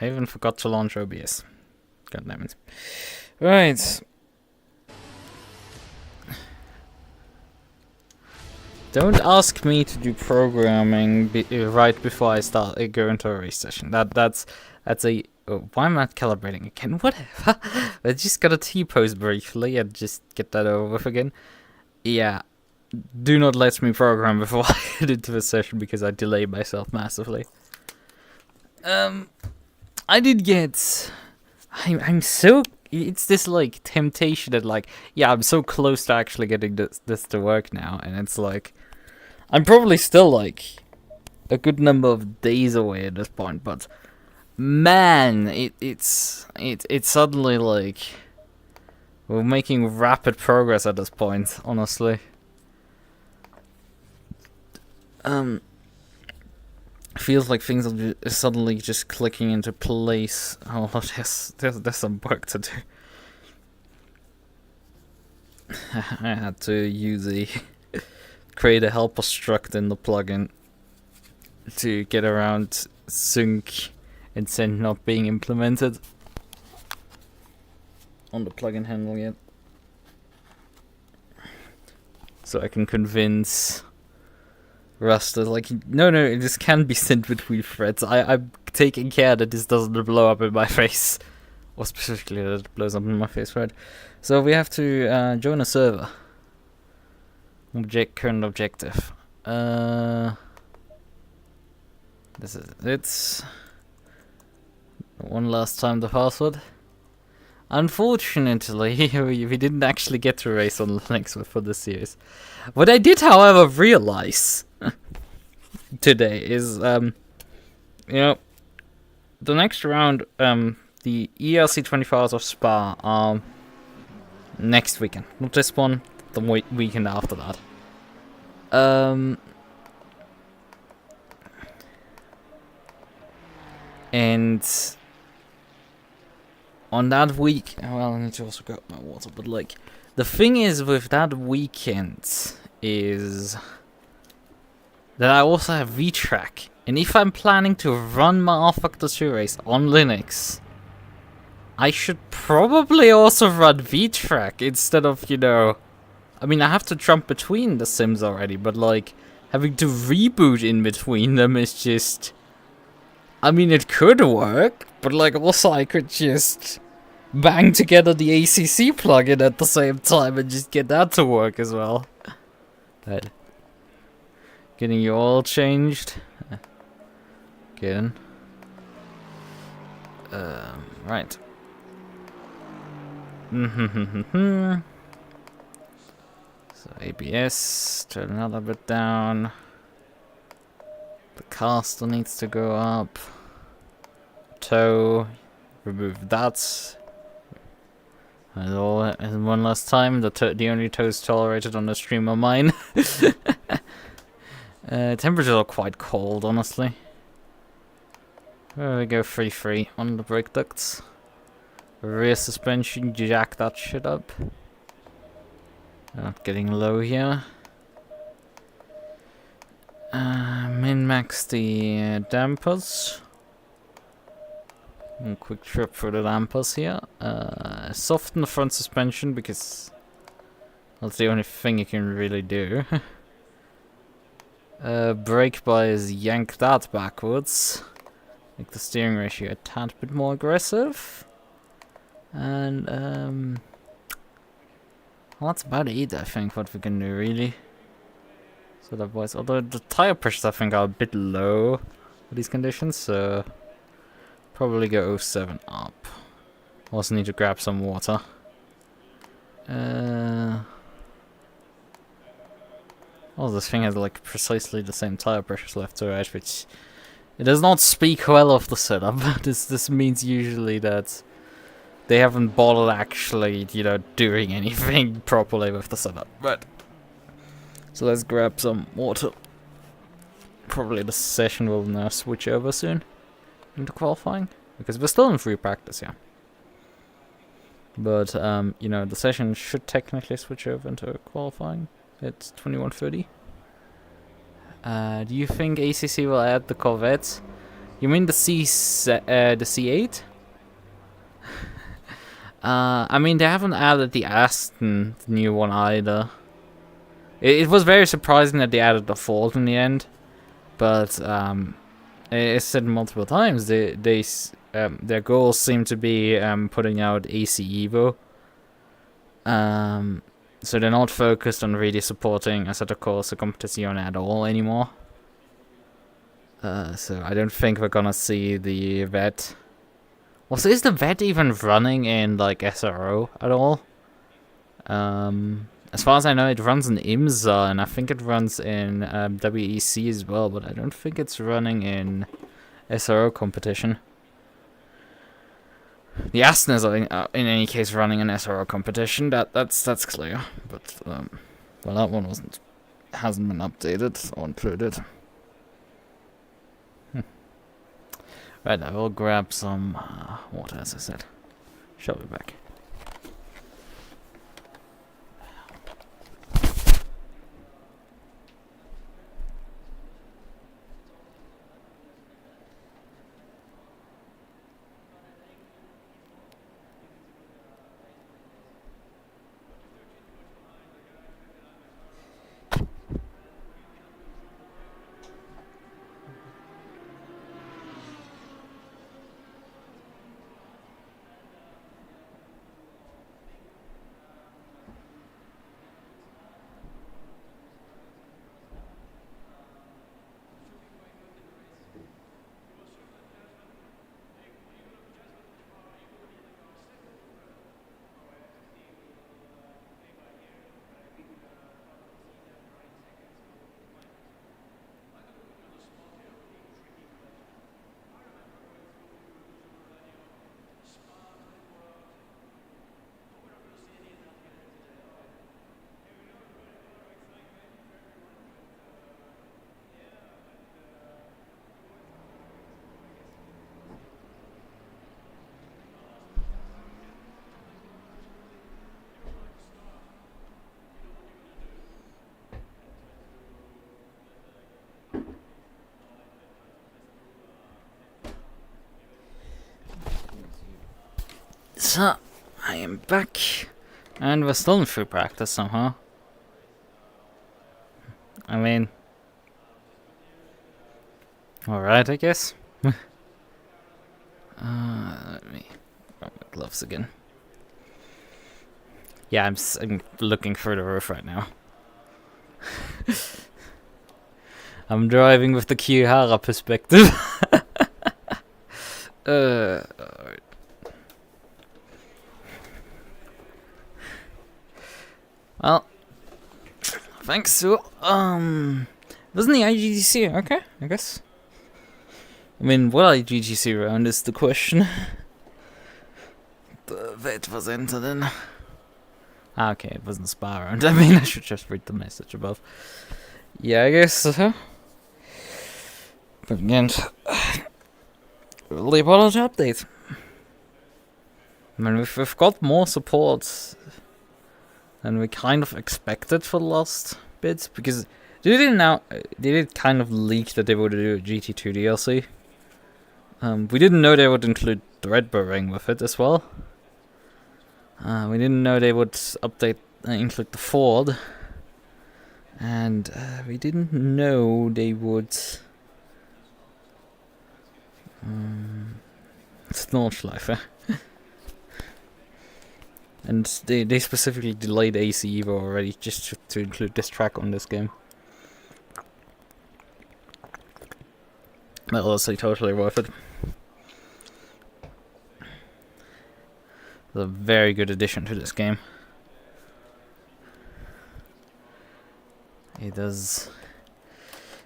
I even forgot to launch OBS. God damn it. Right. Don't ask me to do programming right before I start go into a race session. That's a. Oh, why am I calibrating again? Whatever. I just gotta T-pose briefly and just get that over with again. Yeah. Do not let me program before I head into a session because I delay myself massively. I did get. I'm so. It's this like temptation that like, yeah, I'm so close to actually getting this to work now, and it's like, I'm probably still like a good number of days away at this point, but man, it's suddenly like we're making rapid progress at this point, honestly. Feels like things are suddenly just clicking into place. Oh, there's some work to do. I had to use create a helper struct in the plugin to get around sync and send not being implemented on the plugin handle yet. So I can convince Rust is like, no, this can be sent between threads. I'm taking care that this doesn't blow up in my face. Or specifically that it blows up in my face, right? So we have to join a server. Current objective. This is it. One last time the password. Unfortunately, we didn't actually get to race on Linux for this series. What I did, however, realize today is, the next round, the ELC 24 Hours of Spa are next weekend. Not this one, the weekend after that. And on that week, well, I need to also grab my water, but like, the thing is with that weekend is that I also have VTrack, and if I'm planning to run my R-Factor 2 race on Linux, I should probably also run VTrack instead of, I mean, I have to jump between the sims already, but like, having to reboot in between them is just, I mean, it could work, but like, also I could just bang together the ACC plugin at the same time and just get that to work as well. Right. Getting you all changed. Again. Right. So ABS, turn another bit down. The caster needs to go up. Toe, remove that. And one last time, the only toes tolerated on the stream are mine. Temperatures are quite cold, honestly. There we go, 3-3 on the brake ducts. Rear suspension, jack that shit up. Not getting low here. Min-max the dampers. A quick trip for the dampers here. Soften the front suspension because that's the only thing you can really do. Brake bias, yank that backwards. Make the steering ratio a tad bit more aggressive. And well, that's about it, I think, what we can do, really. So that was, although the tire pressures, I think, are a bit low for these conditions, so probably go 07 up. Also need to grab some water. Well, this thing has like precisely the same tire pressures left to right, which it does not speak well of the setup. This means usually that they haven't bothered actually, doing anything properly with the setup. But so let's grab some water. Probably the session will now switch over soon into qualifying because we're still in free practice, yeah. But the session should technically switch over into qualifying. It's 21:30. Do you think ACC will add the Corvettes? You mean the C8? I mean, they haven't added the Aston, the new one, either. It was very surprising that they added the Ford in the end, but it's said multiple times their goals seem to be putting out AC Evo. So they're not focused on really supporting Assetto Corsa Competizione at all anymore. So I don't think we're gonna see the VET. Also, is the VET even running in like SRO at all? As far as I know, it runs in IMSA, and I think it runs in WEC as well, but I don't think it's running in SRO competition. The Aston is in any case running an SRO competition. That's clear, but well, that one hasn't been updated or included. Right, I will grab some water, as I said. Shall be back. So, I am back, and we're still in free practice somehow. I mean, alright, I guess. Let me grab my gloves again. Yeah, I'm looking through the roof right now. I'm driving with the Kihara perspective. Alright. Well, thanks. So, wasn't the IGGC okay? I guess. I mean, what IGGC round is the question. The VET was entered in. Ah, okay, it wasn't a spa round. I mean, I should just read the message above. Yeah, I guess so. But again, early apology update. I mean, we've got more support than we kind of expected for the last bits, because they did kind of leak that they would do a GT2 DLC. We didn't know they would include the Red Bull ring with it as well. We didn't know they would include the Ford, and we didn't know they would. It's Nordschleife. And they specifically delayed AC Evo already just to include this track on this game. But honestly, totally worth it. It's a very good addition to this game. It does,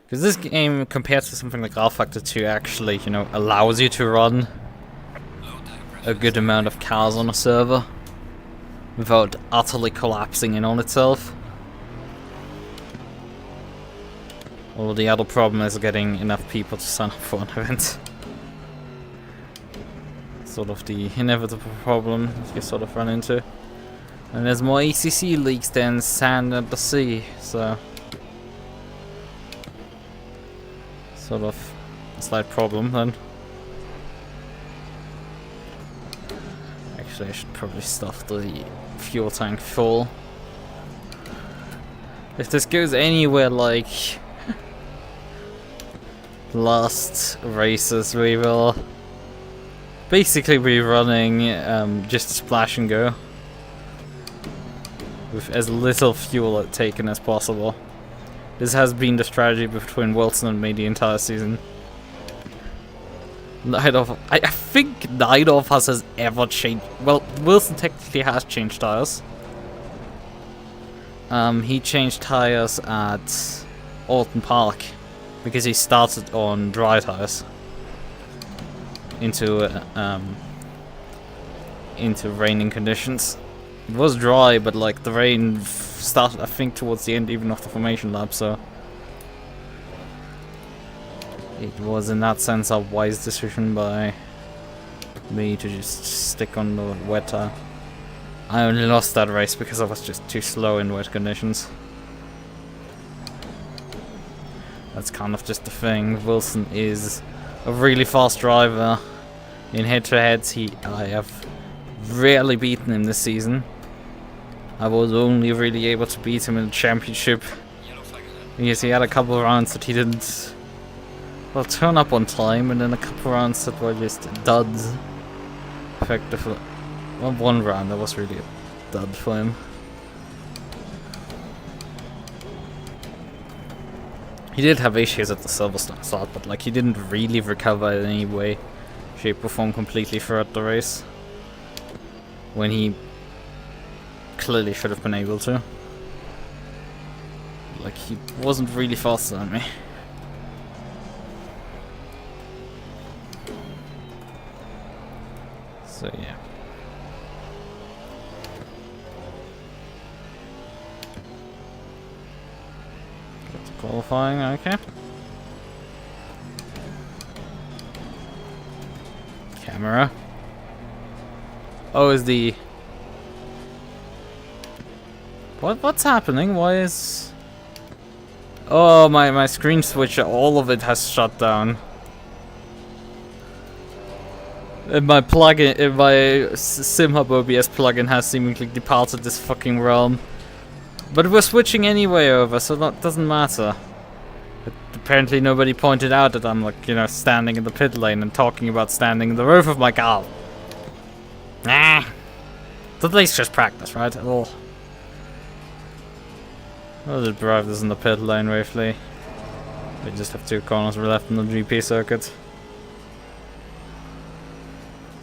because this game, compared to something like Factor 2, actually, you know, allows you to run a good amount of cars on a server without utterly collapsing in on itself. Well, the other problem is getting enough people to sign up for an event. Sort of the inevitable problem you sort of run into. And there's more ACC leaks than sand at the sea, so sort of slight problem then. Actually, I should probably stuff the fuel tank full. If this goes anywhere like last races, we will basically be running just a splash and go with as little fuel taken as possible. This has been the strategy between Wilson and me the entire season. I think neither of us has ever changed. Well, Wilson technically has changed tires. He changed tires at Alton Park because he started on dry tires into raining conditions. It was dry, but like the rain started, I think, towards the end even of the formation lap, so it was in that sense a wise decision by me to just stick on the wet tire. I only lost that race because I was just too slow in wet conditions. That's kind of just the thing. Wilson is a really fast driver. In head-to-heads, I have rarely beaten him this season. I was only really able to beat him in the championship because he had a couple of rounds that he didn't, well, turn up on time, and then a couple of rounds that were just duds. Effectively, well, one round that was really a dud for him. He did have issues at the Silverstone start, but like he didn't really recover in any way, shape or form completely throughout the race, when he clearly should have been able to. Like, he wasn't really faster than me. So yeah. Got to qualifying, okay. Camera. Oh, is the... What's happening? Why is... Oh, my screen switcher, all of it has shut down. My plugin, my SimHub OBS plugin has seemingly departed this fucking realm. But we're switching anyway over, so that doesn't matter. But apparently nobody pointed out that I'm, like, you know, standing in the pit lane and talking about standing in the roof of my car. Nah. At least just practice, right? We'll just drive this in the pit lane briefly. We just have 2 corners left in the GP circuit.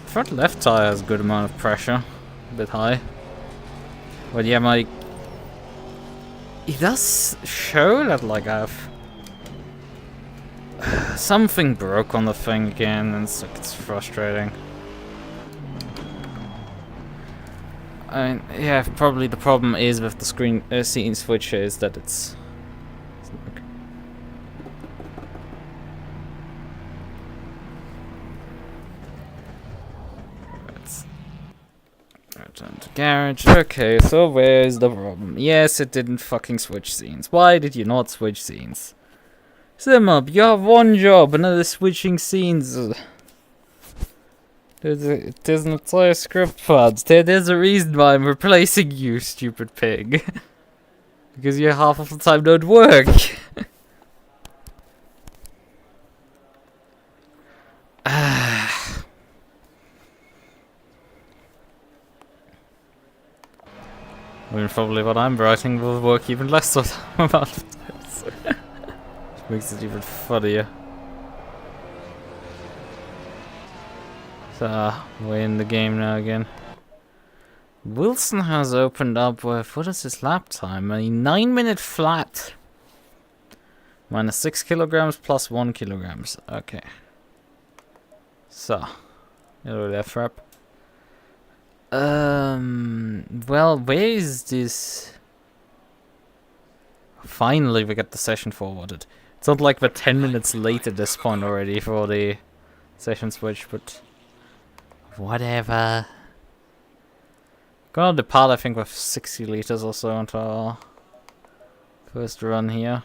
Front left tire has a good amount of pressure. A bit high. But yeah, it does show that, like, something broke on the thing again, and it's frustrating. I mean, yeah, probably the problem is with the scene switcher is that it's okay. Let's return to garage. Okay, so where's the problem? Yes, it didn't fucking switch scenes. Why did you not switch scenes? SimHub, you have one job, another switching scenes. There's an entire script pad. There's a reason why I'm replacing you, stupid pig. Because you half of the time don't work. I mean, probably what I'm writing will work even less so about this. Which makes it even funnier. We're in the game now again. Wilson has opened up with, what is his lap time? A 9-minute flat. Minus 6 kilograms plus 1 kilograms. Okay. So, hello there, Frap. Well, where is this? Finally, we got the session forwarded. It's not like we're 10 minutes late at this point already for the session switch, but whatever. Gonna depart, I think, with 60 liters or so into our first run here.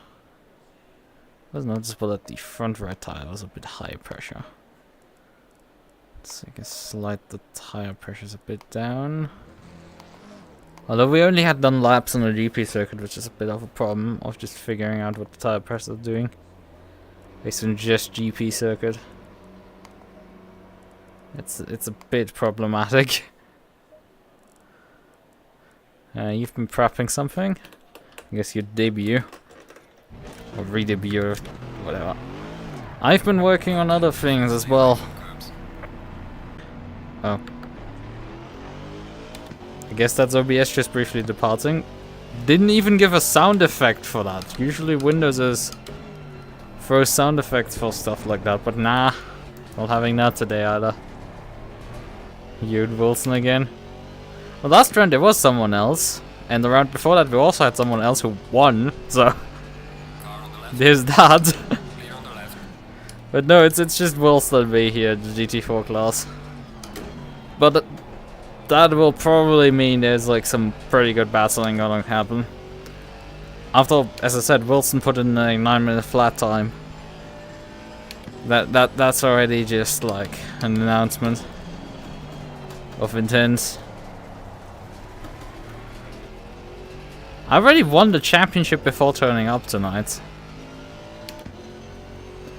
It was noticeable that the front right tire was a bit high pressure. So I can slide the tire pressures a bit down. Although we only had done laps on the GP circuit, which is a bit of a problem of just figuring out what the tire pressure is doing. Based on just GP circuit. It's a bit problematic. You've been prepping something? I guess your debut. Or re-debut, whatever. I've been working on other things as well. Oh. I guess that's OBS just briefly departing. Didn't even give a sound effect for that. Usually Windows throws sound effects for stuff like that, but nah. Not having that today either. Jude Wilson again. Well, last round there was someone else. And the round before that we also had someone else who won, so... There's that. But no, it's just Wilson B here, the GT4 class. But that will probably mean there's like some pretty good battling gonna happen. After, as I said, Wilson put in a 9-minute flat time. That's already just like an announcement of intent. I already won the championship before turning up tonight.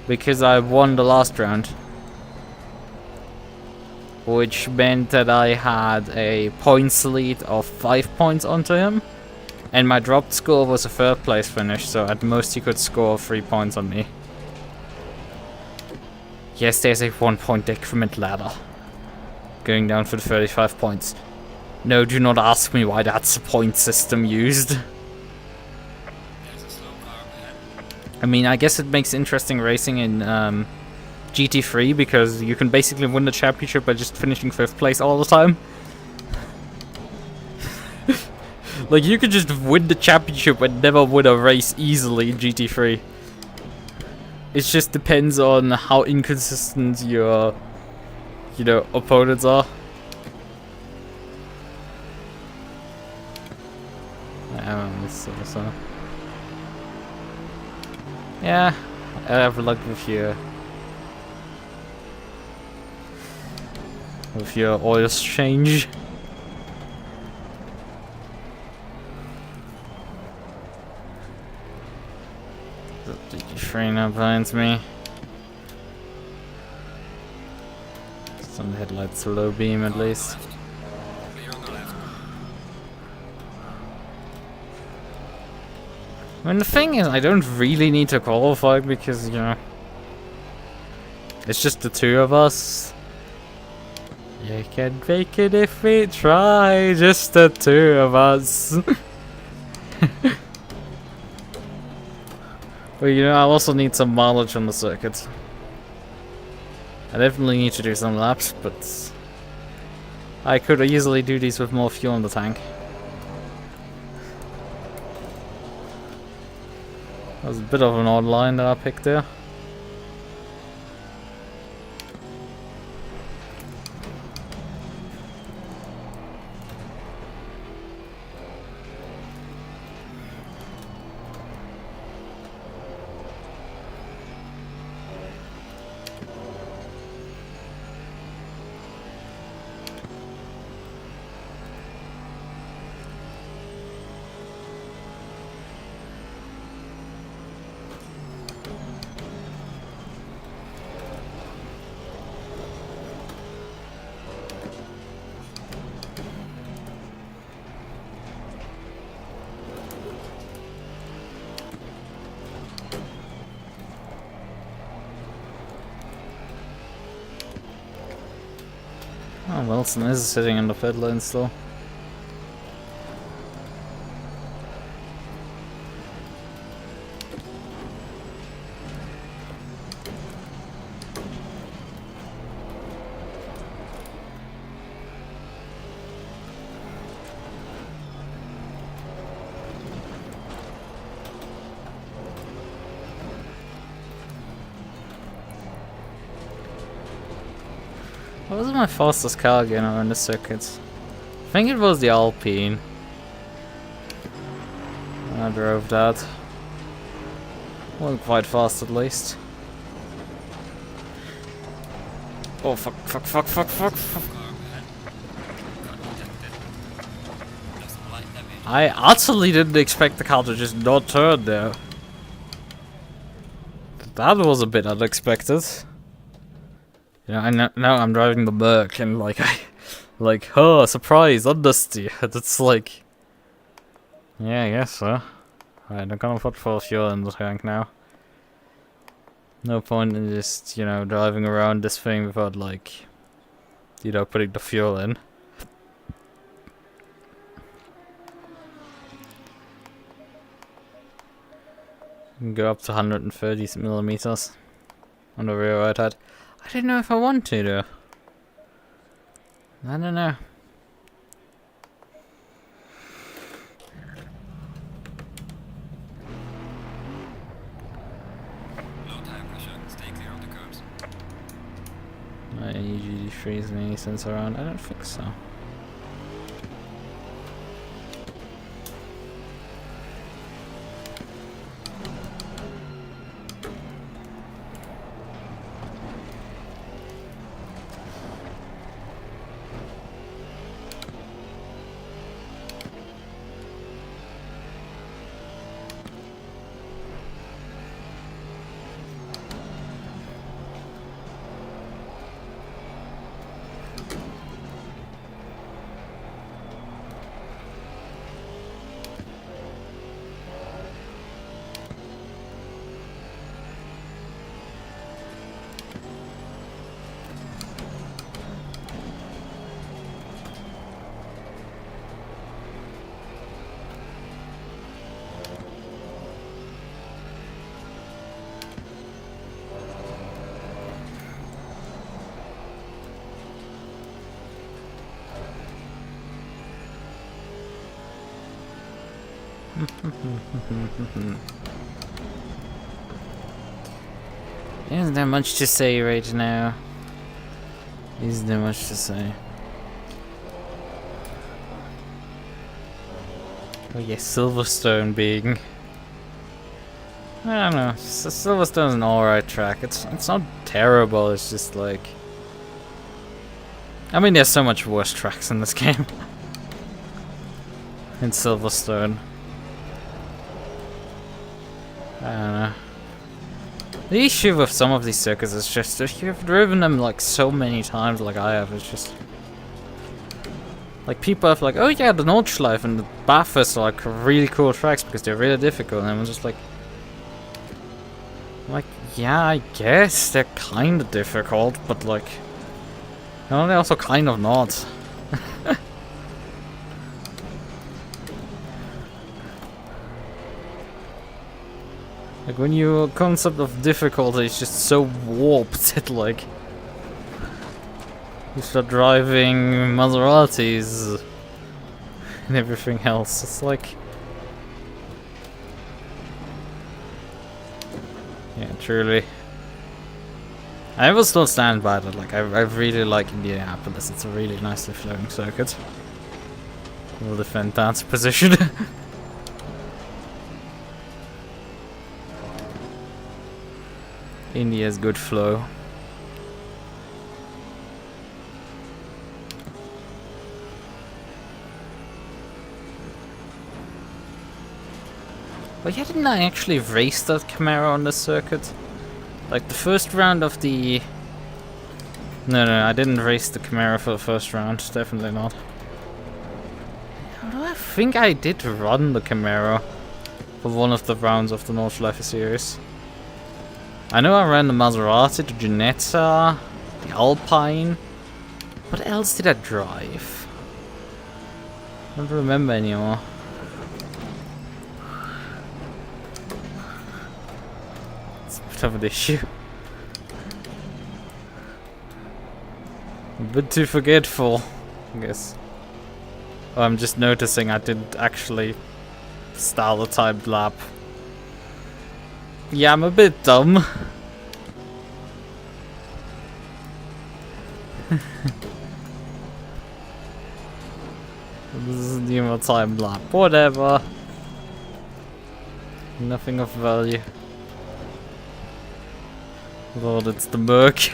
Because I won the last round. Which meant that I had a points lead of 5 points onto him. And my dropped score was a 3rd place finish, so at most he could score 3 points on me. Yes, there's a 1-point decrement ladder. Going down for the 35 points. No, do not ask me why that's a point system used. I mean, I guess it makes interesting racing in GT3 because you can basically win the championship by just finishing 5th place all the time. Like, you could just win the championship and never win a race easily in GT3. It just depends on how inconsistent your, you know, opponents are. This also. Yeah, I have luck with your oil exchange. The GT3 now blinds me. Some headlights low beam at least. I mean, the thing is, I don't really need to qualify because, you know, it's just the 2 of us. You can make it if we try, just the 2 of us. But, you know, I also need some mileage on the circuit. I definitely need to do some laps, but I could easily do these with more fuel in the tank. That was a bit of an odd line that I picked there. Oh, Wilson is sitting in the pit lane still. What was my fastest car again on the circuit? I think it was the Alpine. I drove that. Wasn't quite fast at least. Oh fuck, fuck, fuck, fuck, fuck, fuck. I utterly didn't expect the car to just not turn there. That was a bit unexpected. You know, and now I'm driving the Merc and like oh, surprise, understeer. It's like, yeah, I guess so. Alright, I'm gonna put full fuel in the tank now. No point in just, you know, driving around this thing without like, you know, putting the fuel in. You can go up to 130 millimeters on the rear right head. I don't know if I want to though. I don't know. Low tire pressure, stay clear of the curbs. Any GT3s and any sense around? I don't think so. Isn't there much to say right now? Isn't there much to say? Oh yes, Silverstone being... I don't know, Silverstone's an alright track. It's not terrible, it's just like... I mean, there's so much worse tracks in this game. In Silverstone. I don't know. The issue with some of these circuits is just if you've driven them like so many times like I have, it's just like people have like, oh yeah, the Nordschleife and the Bathurst are like really cool tracks because they're really difficult, and I'm just like, yeah, I guess they're kind of difficult, but like, no, they're also kind of not. Like when your concept of difficulty is just so warped that like you start driving Maseratis and everything else, it's like, yeah, truly. I will still stand by that. Like I really like Indianapolis. It's a really nicely flowing circuit. We'll defend that position. India's good flow. But yeah, didn't I actually race that Camaro on the circuit? Like the first round of the... No, I didn't race the Camaro for the first round. Definitely not. Although I think I did run the Camaro for one of the rounds of the Nordschleife series. I know I ran the Maserati, the Ginetta, the Alpine. What else did I drive? I don't remember anymore. It's a bit of an issue. A bit too forgetful, I guess. Oh, I'm just noticing I didn't actually start a timed lap. Yeah, I'm a bit dumb. This isn't even a time lap. Whatever. Nothing of value. Lord, it's the Merc.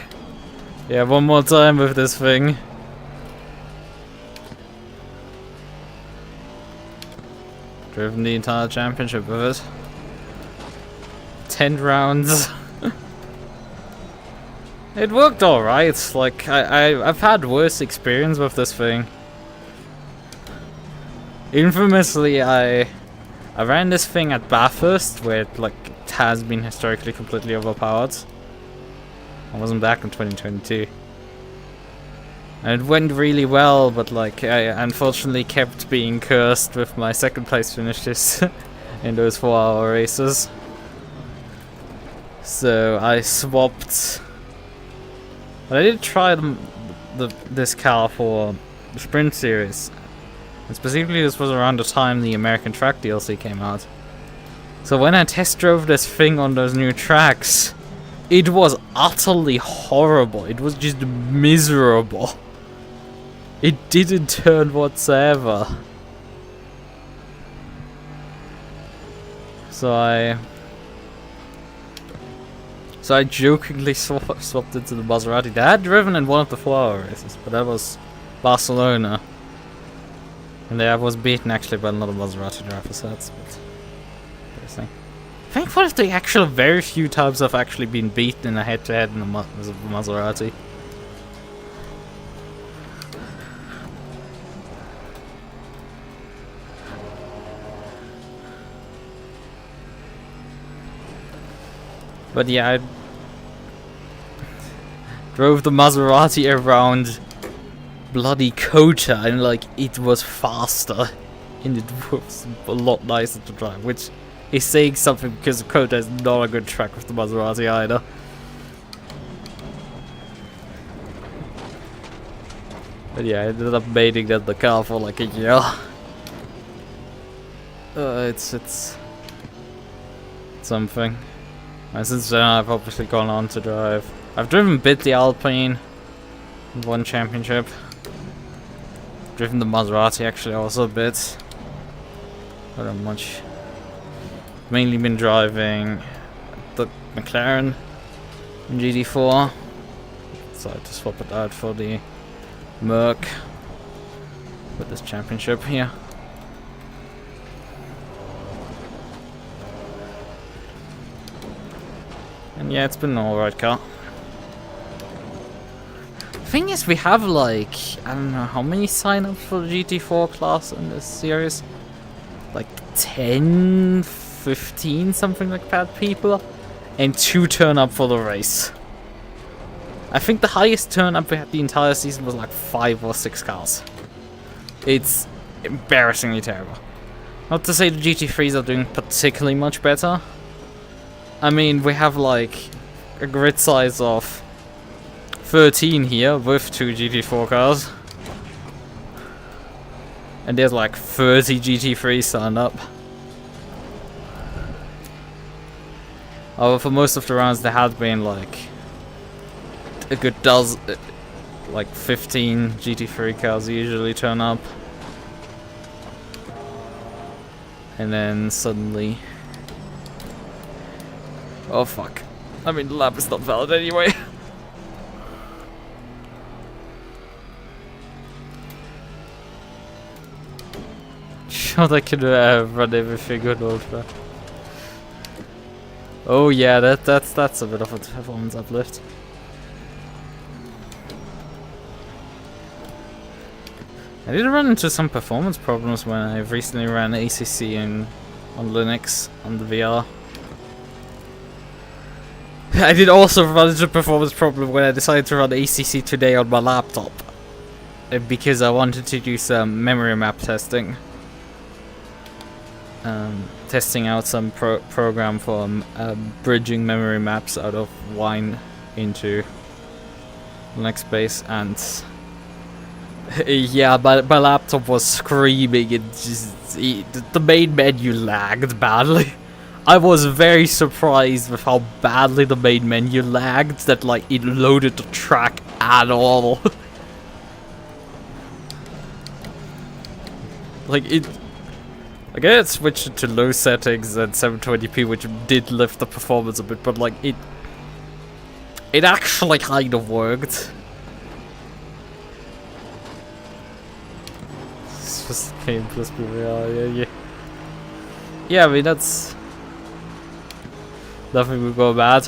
Yeah, one more time with this thing. Driven the entire championship with it. 10 rounds. It worked alright. Like, I've had worse experience with this thing. Infamously, I ran this thing at Bathurst, where it, like, it has been historically completely overpowered. I wasn't back in 2022. And it went really well, but like I unfortunately kept being cursed with my second place finishes in those 4-hour races. So I swapped. But I did try this car for the Sprint series. And specifically this was around the time the American Track DLC came out. So when I test drove this thing on those new tracks, it was utterly horrible. It was just miserable. It didn't turn whatsoever. So I jokingly swapped into the Maserati that I had driven in one of the 4-hour races, but that was Barcelona. And there I was beaten actually by another Maserati driver, so that's interesting. I think one of the actual very few times I've actually been beaten in a head-to-head in a Maserati. But yeah, I drove the Maserati around bloody Kota and like it was faster and it was a lot nicer to drive, which is saying something because Kota is not a good track with the Maserati either. But yeah, I ended up mating that the car for like a year. It's something. And since then I've obviously gone on to drive. I've driven bit the Alpine in one championship. Driven the Maserati actually also a bit. Not that much. Mainly been driving the McLaren in GT4. Decided to swap it out for the Merc with this championship here. And yeah, it's been an alright car. Thing is, we have like, I don't know how many sign-ups for the GT4 class in this series. Like 10, 15, something like that people. And 2 turn up for the race. I think the highest turn up we had the entire season was like 5 or 6 cars. It's embarrassingly terrible. Not to say the GT3s are doing particularly much better. I mean, we have like a grid size of 13 here with 2 GT4 cars. And there's like 30 GT3s signed up. For most of the rounds there had been like a good dozen, like 15 GT3 cars usually turn up. And then suddenly... Oh fuck. I mean, the lap is not valid anyway. Sure, I could run everything good over. Oh yeah, that's a bit of a performance uplift. I did run into some performance problems when I recently ran ACC on Linux on the VR. I did also run into a performance problem when I decided to run ACC today on my laptop. Because I wanted to do some memory map testing. Testing out some program for bridging memory maps out of Wine into Linux base, and yeah, my laptop was screaming. The main menu lagged badly. I was very surprised with how badly the main menu lagged, that like it loaded the track at all. Like it. Like I had switched it to low settings and 720p, which did lift the performance a bit, but like it It actually kind of worked. It's just game plus PVR, yeah. Yeah, I mean, that's... nothing would go bad.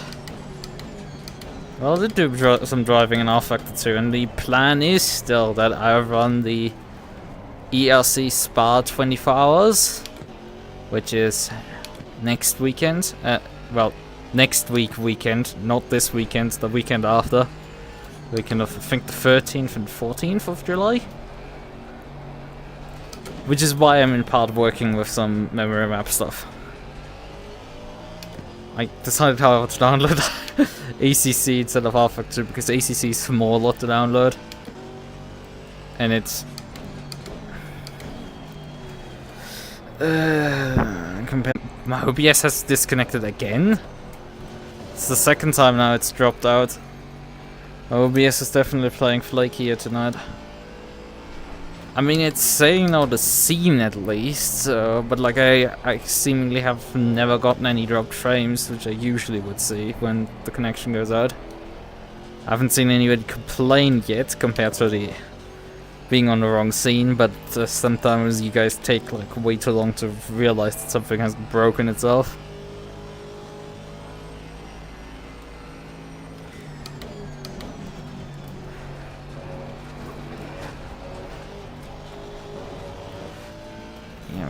Well, I did do some driving in R-Factor 2, and the plan is still that I run the ELC Spa 24 hours, which is next weekend. Well, next weekend, not this weekend, the weekend after. Weekend of, I think, the 13th and 14th of July. Which is why I'm in part working with some memory map stuff. I decided how to download ACC instead of R-Factor 2 because ACC is smaller to download. And it's... my OBS has disconnected again. It's the second time now it's dropped out. My OBS is definitely playing flaky here tonight. I mean, it's saying now the scene at least, but like I seemingly have never gotten any dropped frames, which I usually would see when the connection goes out. I haven't seen anybody complain yet compared to the being on the wrong scene, but sometimes you guys take like way too long to realize that something has broken itself.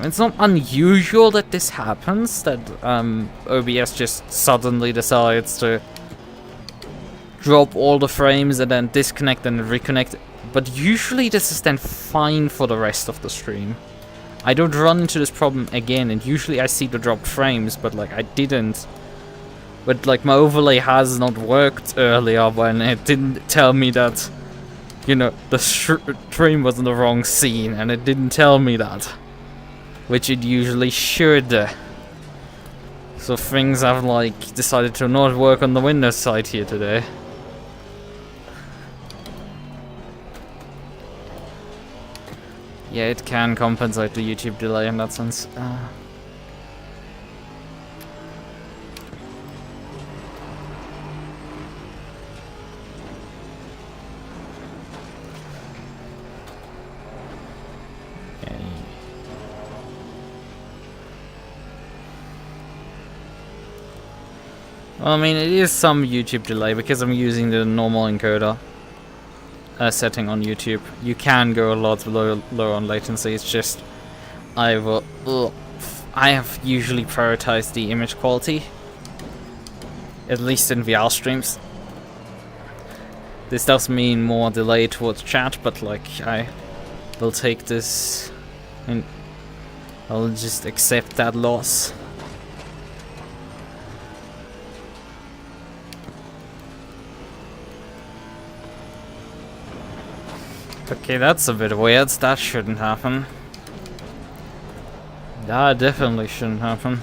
It's not unusual that this happens, that OBS just suddenly decides to drop all the frames and then disconnect and reconnect, but usually this is then fine for the rest of the stream. I don't run into this problem again, and usually I see the dropped frames, but like I didn't. But like my overlay has not worked earlier when it didn't tell me that, you know, the stream was in the wrong scene, and it didn't tell me that. Which it usually should. So things have like decided to not work on the Windows side here today. Yeah, it can compensate the YouTube delay in that sense. Well, I mean, it is some YouTube delay because I'm using the normal encoder setting on YouTube. You can go a lot lower on latency. It's just I have usually prioritized the image quality, at least in VR streams. This does mean more delay towards chat, but like I will take this and I'll just accept that loss. Okay, that's a bit weird. That shouldn't happen. That definitely shouldn't happen.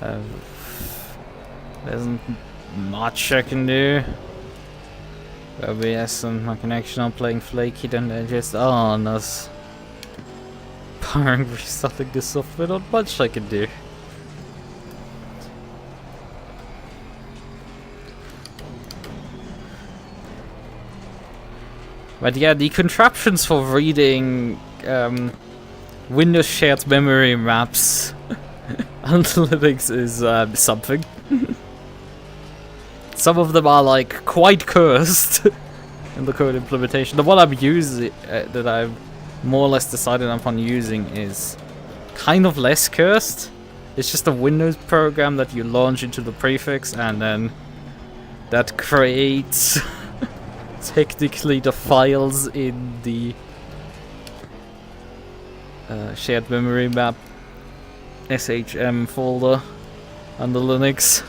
There isn't much I can do. OBS and my connection are playing flaky, then they just on us. Powering restarting the software, not much I can do. But yeah, the contraptions for reading Windows shared memory maps on Linux is something. Some of them are like quite cursed in the code implementation. The one I'm using, that I've more or less decided upon using, is kind of less cursed. It's just a Windows program that you launch into the prefix, and then that creates technically the files in the shared memory map SHM folder under Linux,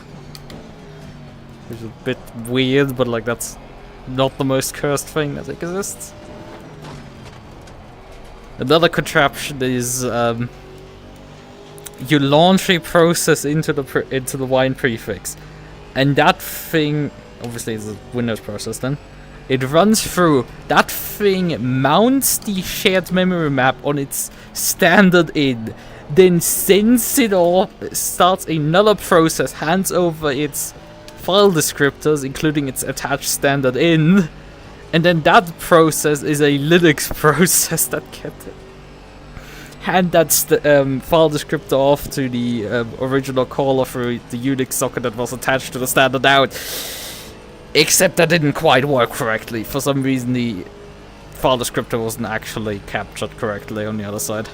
which is a bit weird, but like that's not the most cursed thing that exists. Another contraption is you launch a process into the wine prefix, and that thing obviously is a Windows process then. It runs through, that thing mounts the shared memory map on its standard in, then sends it off, starts another process, hands over its file descriptors, including its attached standard in, and then that process is a Linux process that kept it. Hand that file descriptor off to the original caller through the Unix socket that was attached to the standard out. Except that didn't quite work correctly. For some reason the file descriptor wasn't actually captured correctly on the other side.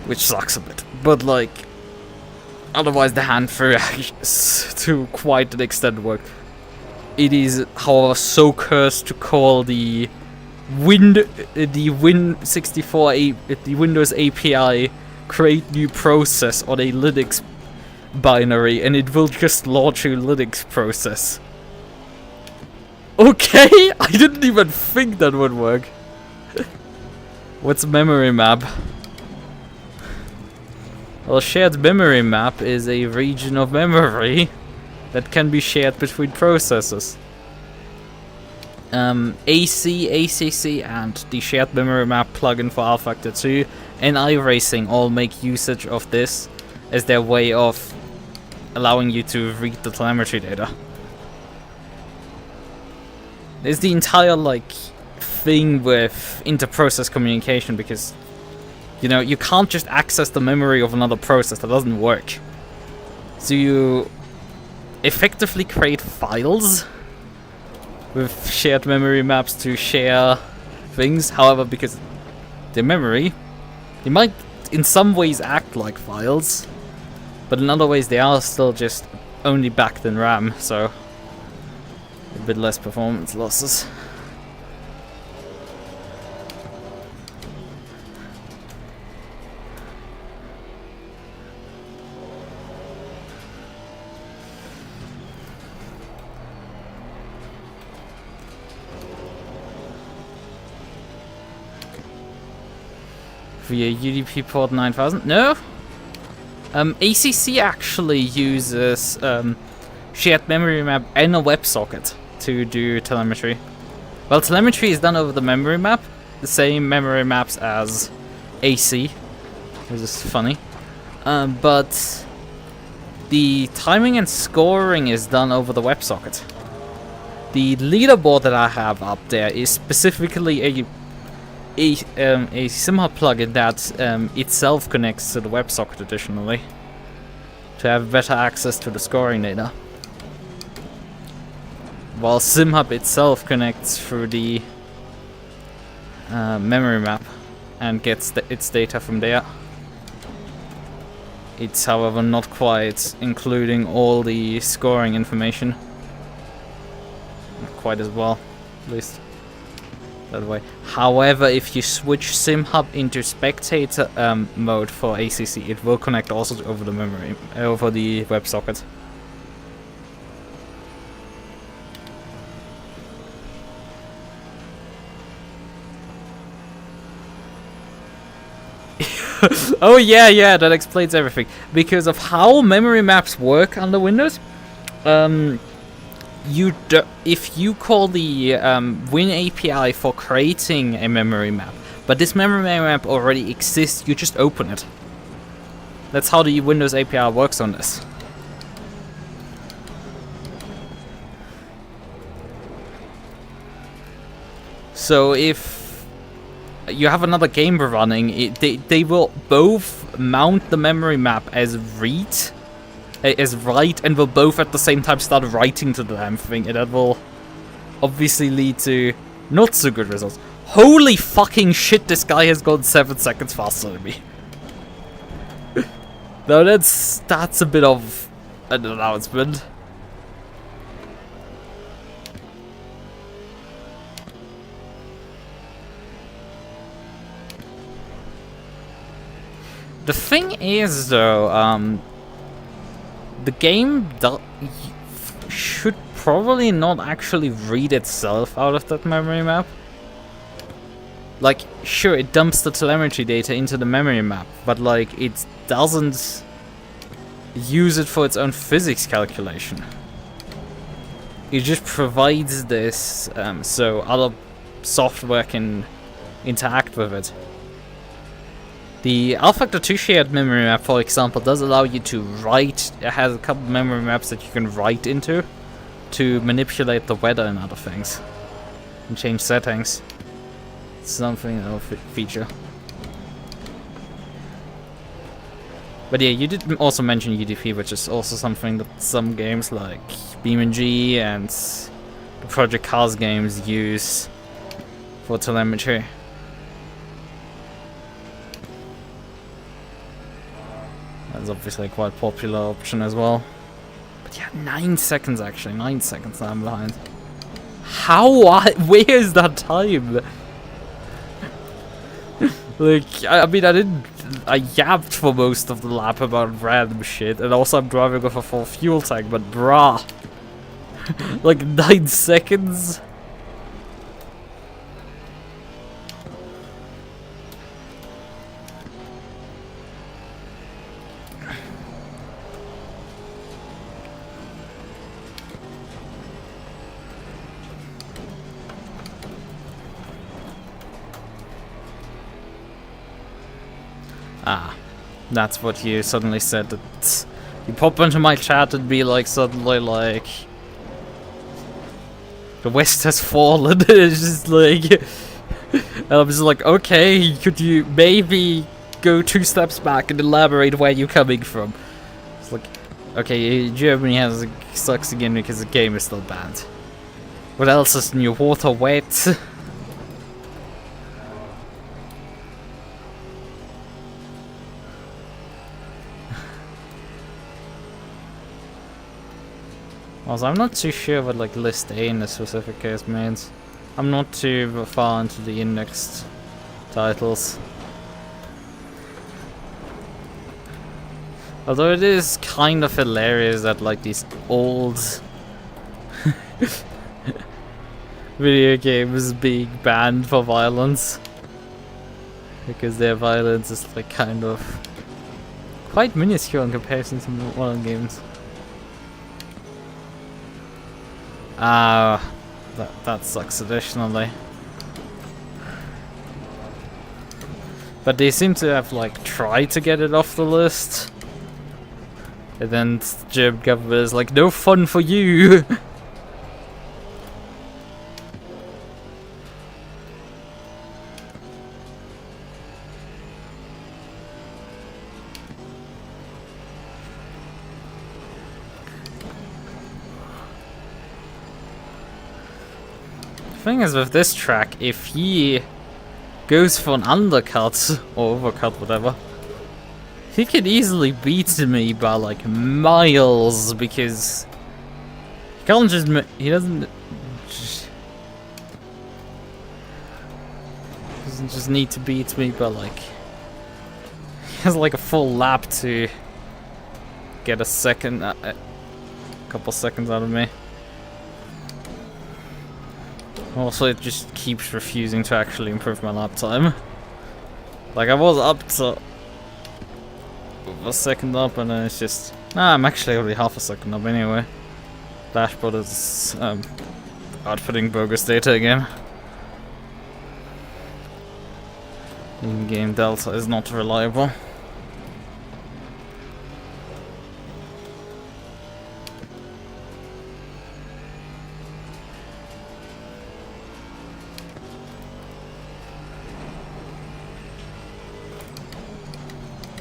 Which sucks a bit. But like, otherwise the hand through to quite an extent worked. It is, however, so cursed to call the Windows API create new process on a Linux binary, and it will just launch a Linux process. Okay, I didn't even think that would work. What's memory map? Well, shared memory map is a region of memory that can be shared between processors. AC, ACC, and the shared memory map plugin for Alphactor 2 and iRacing all make usage of this as their way of allowing you to read the telemetry data. There's the entire like thing with inter-process communication, because you know you can't just access the memory of another process. That doesn't work. So you effectively create files with shared memory maps to share things. However, because the memory, they might in some ways act like files, but in other ways they are still just only backed in RAM, so a bit less performance losses. Via UDP port 9000? No? ACC actually uses shared memory map and a WebSocket to do telemetry. Well, telemetry is done over the memory map, the same memory maps as AC, which is funny. But the timing and scoring is done over the WebSocket. The leaderboard that I have up there is specifically a SimHub plugin that itself connects to the WebSocket additionally to have better access to the scoring data, while SimHub itself connects through the memory map and gets its data from there. It's however not quite including all the scoring information, not quite as well, at least that way. However, if you switch SimHub into spectator mode for ACC, it will connect also over the memory, over the WebSocket. Oh yeah, that explains everything. Because of how memory maps work under Windows, if you call the Win API for creating a memory map, but this memory map already exists, you just open it. That's how the Windows API works on this. So if you have another game running, they will both mount the memory map as write, and will both at the same time start writing to the damn thing, and that will obviously lead to not so good results. Holy fucking shit, this guy has gone 7 seconds faster than me. Now that's a bit of an announcement. The thing is, though, the game should probably not actually read itself out of that memory map. Like, sure, it dumps the telemetry data into the memory map, but like, it doesn't use it for its own physics calculation. It just provides this so other software can interact with it. The Alphactor 2 shared memory map, for example, does allow you to write. It has a couple memory maps that you can write into to manipulate the weather and other things and change settings. It's something of a feature. But yeah, you did also mention UDP, which is also something that some games like BeamNG and the Project Cars games use for telemetry. That's obviously a quite popular option as well. But yeah, 9 seconds actually, 9 seconds I'm behind. How? Where is that time? Like, I mean, I yapped for most of the lap about random shit, and also I'm driving with a full fuel tank, but brah. Like 9 seconds? Ah, that's what you suddenly said. That you pop into my chat and be like, suddenly like, the West has fallen. It's just like, and I'm just like, okay, could you maybe go 2 steps back and elaborate where you're coming from? It's like, okay, Germany sucks again because the game is still banned. What else is in your water wet? Also, I'm not too sure what like list A in this specific case means. I'm not too far into the indexed titles. Although it is kind of hilarious that like these old video games being banned for violence. Because their violence is like kind of quite minuscule in comparison to modern games. That sucks additionally. But they seem to have like tried to get it off the list. And then the German government is like, no fun for you! The thing is with this track, if he goes for an undercut or overcut, whatever, he can easily beat me by like miles because he can't just he doesn't just need to beat me by like he has like a full lap to get a couple seconds out of me. Also, it just keeps refusing to actually improve my lap time. Like, I was up to a second up, and then it's just... Nah, I'm actually only half a second up anyway. Dashboard is outputting bogus data again. In-game delta is not reliable.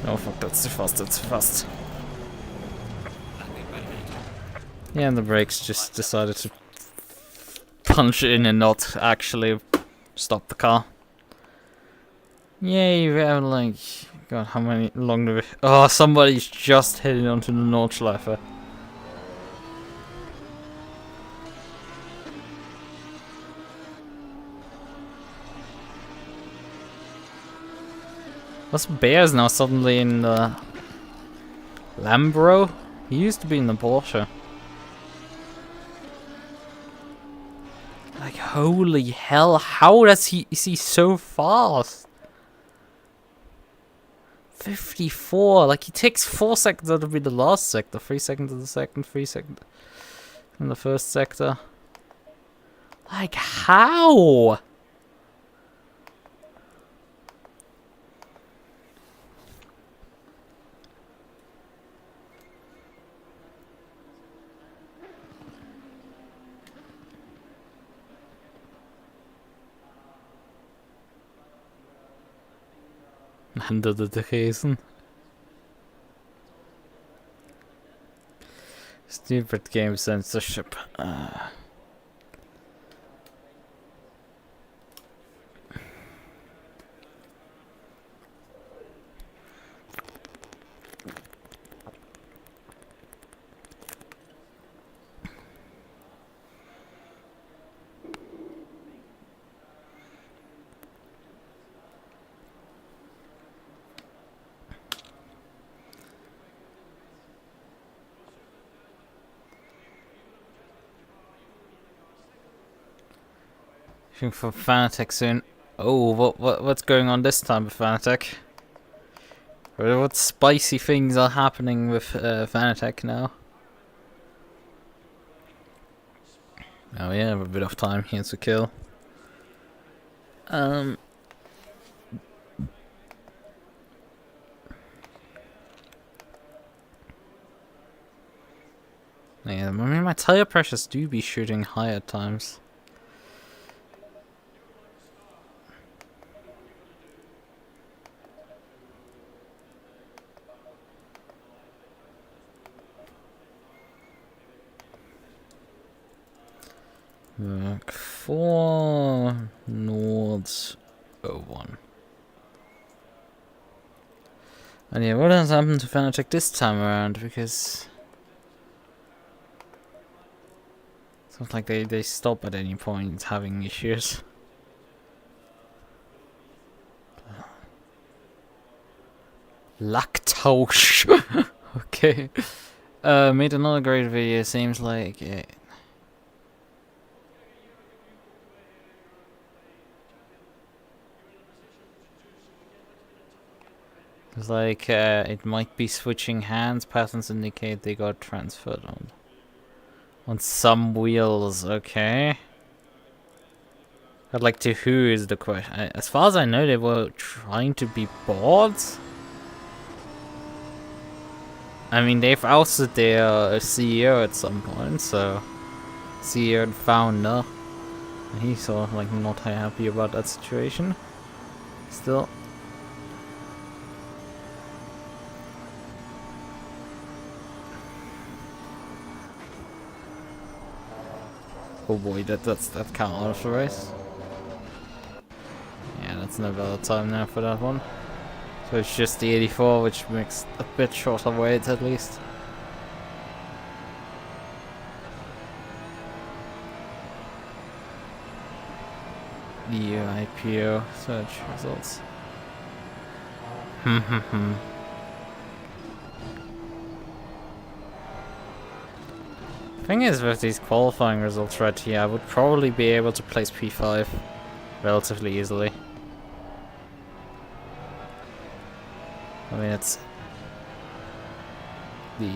Oh fuck, that's too fast, that's too fast. Yeah, and the brakes just decided to punch in and not actually stop the car. Yay, we have like... God, how many long do we... Oh, somebody's just heading onto the Nordschleife. What's Bears now suddenly in the Lambro? He used to be in the Porsche. Like, holy hell, how is he so fast? 54, like he takes 4 seconds out of the last sector, 3 seconds in the second, 3 seconds in the first sector. Like, how? Under the Ryzen. Stupid game censorship. For Fanatec soon. Oh, what's going on this time with Fanatec? What spicy things are happening with Fanatec now? Oh yeah, have a bit of time here to kill. Yeah, I mean my tire pressures do be shooting high at times. Work for Nords 01. And yeah, what has happened to Fanatec this time around? Because it's not like they stop at any point having issues. Lactose. Okay. Made another great video. Seems like it. It's like it might be switching hands. Patterns indicate they got transferred on some wheels. Okay. I'd like to who is the question. As far as I know, they were trying to be boards. I mean, they've ousted their CEO at some point, so CEO and founder. He's sort of like not happy about that situation. Still. Oh boy, that's count out of the race. Yeah, that's no better time now for that one. So it's just the 84, which makes a bit shorter wait at least. The IPO search results. Thing is, with these qualifying results right here, I would probably be able to place P5 relatively easily. I mean, it's the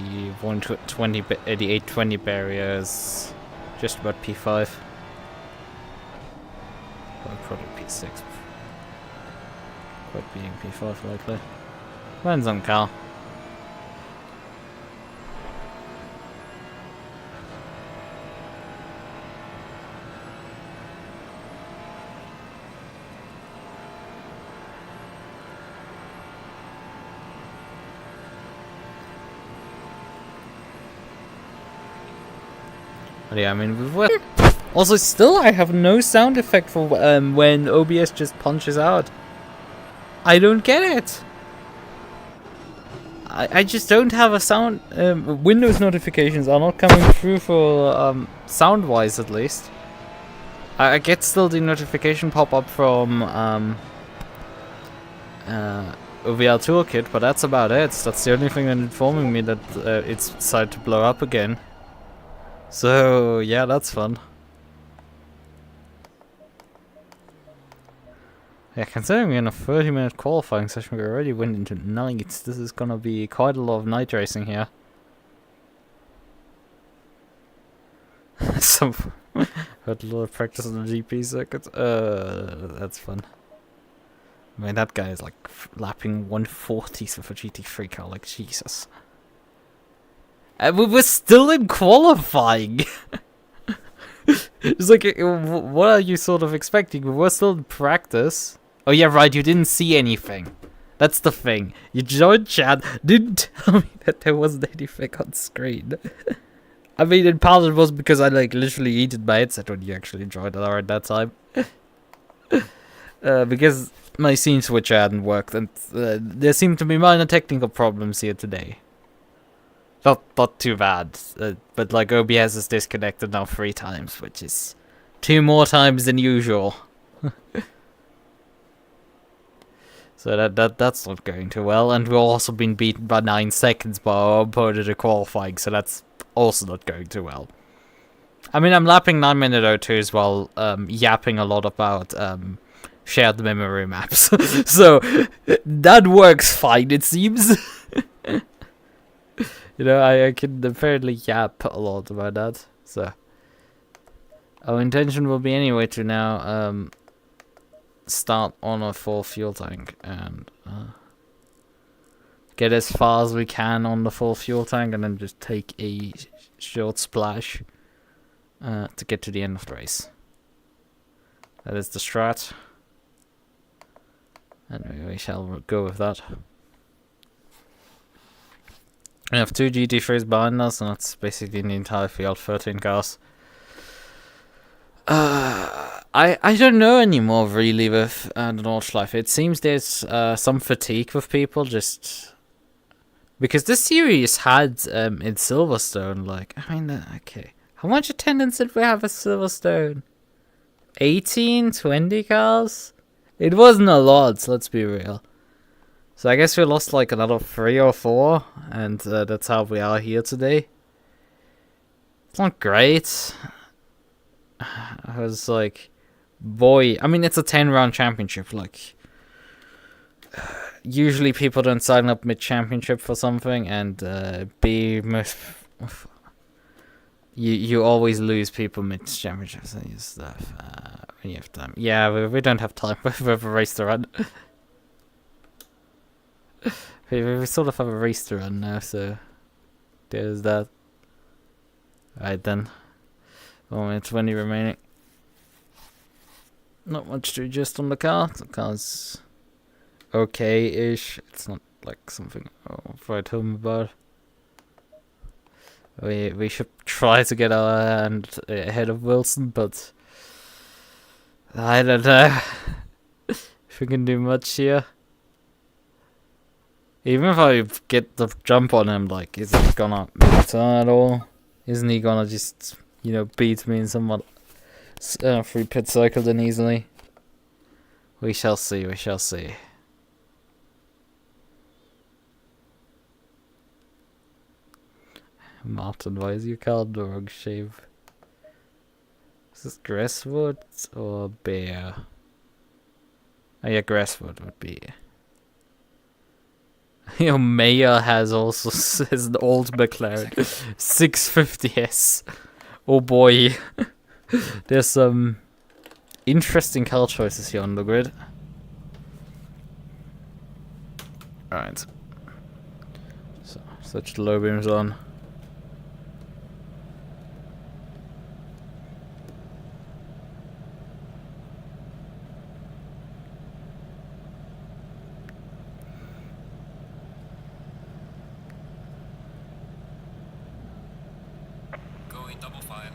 120, the 820 barrier is just about P5. Well, probably P6. Quite being P5 likely. Depends on car. But yeah, I mean, also still I have no sound effect for when OBS just punches out. I don't get it. I just don't have a sound. Windows notifications are not coming through for sound wise at least. I get still the notification pop up from OVL Toolkit, but that's about it. That's the only thing that's informing me that it's decided to blow up again. So yeah, that's fun. Yeah, considering we're in a 30-minute qualifying session, we already went into nights. This is gonna be quite a lot of night racing here. Some had a lot of practice on the GP circuit. That's fun. I mean, that guy is like lapping 140s with a GT3 car. Like Jesus. And we were still in qualifying. It's like, what are you sort of expecting? We were still in practice. Oh yeah, right. You didn't see anything. That's the thing. You joined chat, didn't tell me that there wasn't anything on screen. I mean, in part it was because I like literally yeeted my headset when you actually joined around that time. Because my scene switcher hadn't worked, and there seemed to be minor technical problems here today. Not too bad, but like OBS is disconnected now 3 times, which is 2 more times than usual. So that's not going too well, and we've also been beaten by 9 seconds by our opponent in qualifying, so that's also not going too well. I mean, I'm lapping 9-minute O2s while yapping a lot about shared memory maps, so that works fine, it seems. You know, I can apparently yap a lot about that, so our intention will be anyway to now start on a full fuel tank and get as far as we can on the full fuel tank, and then just take a short splash to get to the end of the race. That is the strat, and we shall go with that. We have 2 GT3s behind us, and that's basically the entire field, 13 cars. I don't know anymore really with the Nordschleife. It seems there's some fatigue with people just because this series had in Silverstone, like, I mean, okay, how much attendance did we have at Silverstone? 18, 20 cars? It wasn't a lot, let's be real. So I guess we lost like another 3 or 4, and that's how we are here today. It's not great. I was like, boy, I mean, it's a 10-round championship, like, usually people don't sign up mid-championship for something, and you always lose people mid-championships and stuff when you have time. Yeah, we don't have time. We have a race to run. we sort of have a race to run now, so there's that. Right then. 1 minute 20 remaining. Not much to adjust on the car. The car's okay-ish. It's not like something I'll write home about. We should try to get our hand ahead of Wilson, but I don't know if we can do much here. Even if I get the jump on him, like, is it gonna matter at all? Isn't he gonna just, you know, beat me in somewhat free pit cycle then easily? We shall see, we shall see. Martin, why is your car dog shape? Is this grasswood or bear? Oh yeah, grasswood would be. You know, Maya has also says an old McLaren 650S. Oh boy. There's some interesting car choices here on the grid. Alright. So, switch the low beams on. Going double file.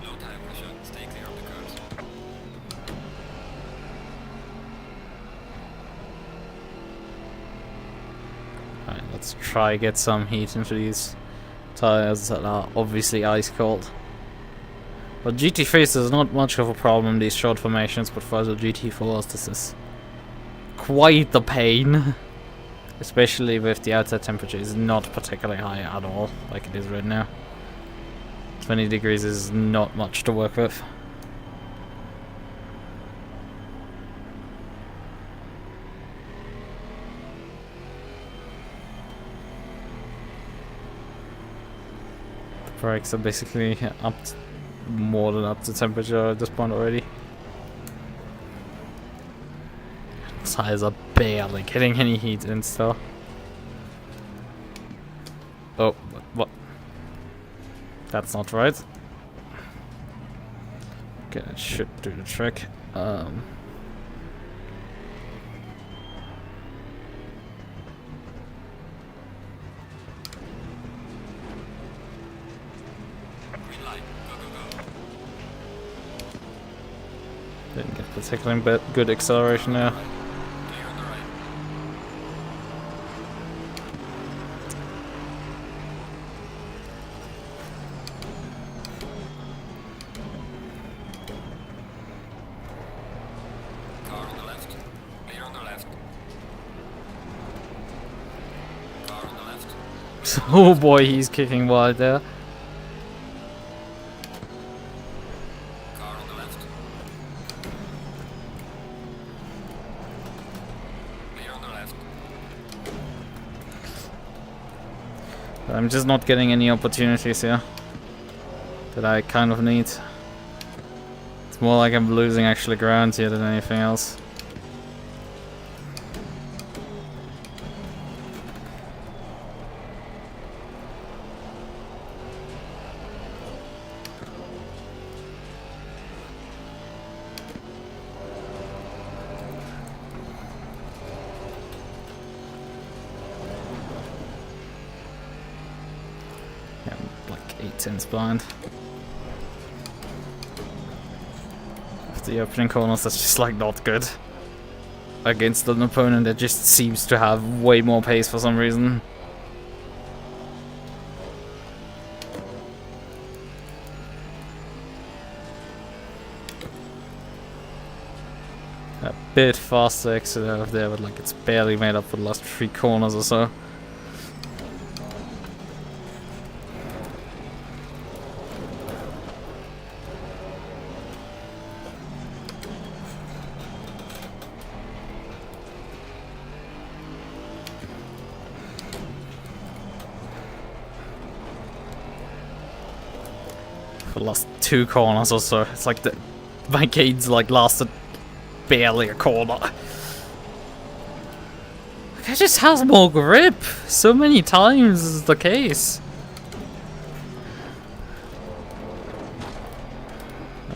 Low tire pressure. Stay clear of the curves. Alright, let's try get some heat into these tires that are obviously ice cold. But GT3s is not much of a problem, these short formations, but for the GT4s this is quite the pain. Especially with the outside temperature is not particularly high at all, like it is right now. 20 degrees is not much to work with. The brakes are basically more than up to temperature at this point already. Tires are barely getting any heat in still. Oh, what? That's not right. Okay, that should do the trick. Green light. Go, go, go. Didn't get particularly good acceleration there. Clear on the right. Car on the left. Clear on the left. Car on the left. Oh boy, he's kicking wide there. Car on the left. Clear on the left. I'm just not getting any opportunities here that I kind of need. It's more like I'm losing actually ground here than anything else. Yeah, I'm like 8/10 behind. After the opening corners, that's just like not good. Against an opponent that just seems to have way more pace for some reason. A bit faster exit out of there, but like it's barely made up for the last 3 corners or so. For the last 2 corners or so, it's like my gains like lasted barely a corner. It just has more grip. So many times is the case.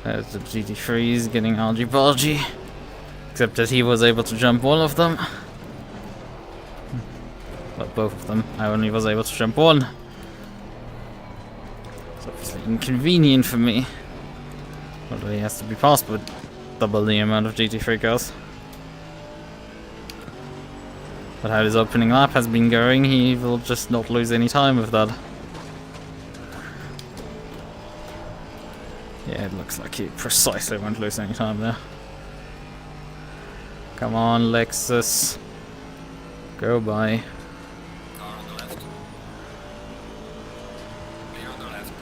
There's the GT3s getting argy-bargy. Except that he was able to jump one of them. Well, both of them. I only was able to jump one. It's obviously inconvenient for me. Although he has to be passed with double the amount of GT3 cars. But how his opening lap has been going, he will just not lose any time with that. Yeah, it looks like he precisely won't lose any time there. Come on, Lexus. Go by. Car on the left. Clear on the left.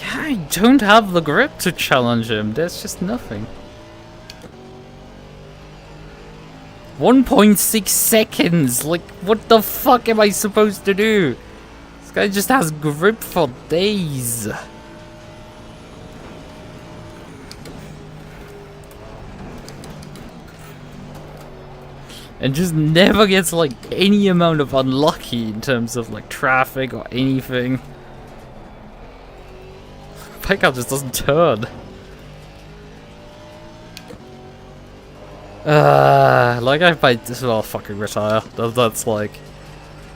Yeah, I don't have the grip to challenge him. There's just nothing. 1.6 seconds! Like, what the fuck am I supposed to do? This guy just has grip for days. And just never gets, like, any amount of unlucky in terms of, like, traffic or anything. Pickup just doesn't turn. Like I might as well fucking retire. That's like,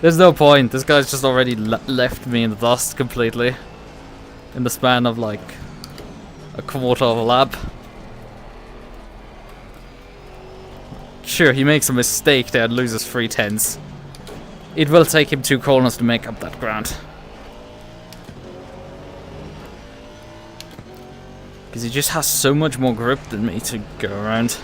there's no point. This guy's just already left me in the dust completely, in the span of like a quarter of a lap. Sure, he makes a mistake there and loses 3/10. It will take him 2 corners to make up that ground. Because he just has so much more grip than me to go around.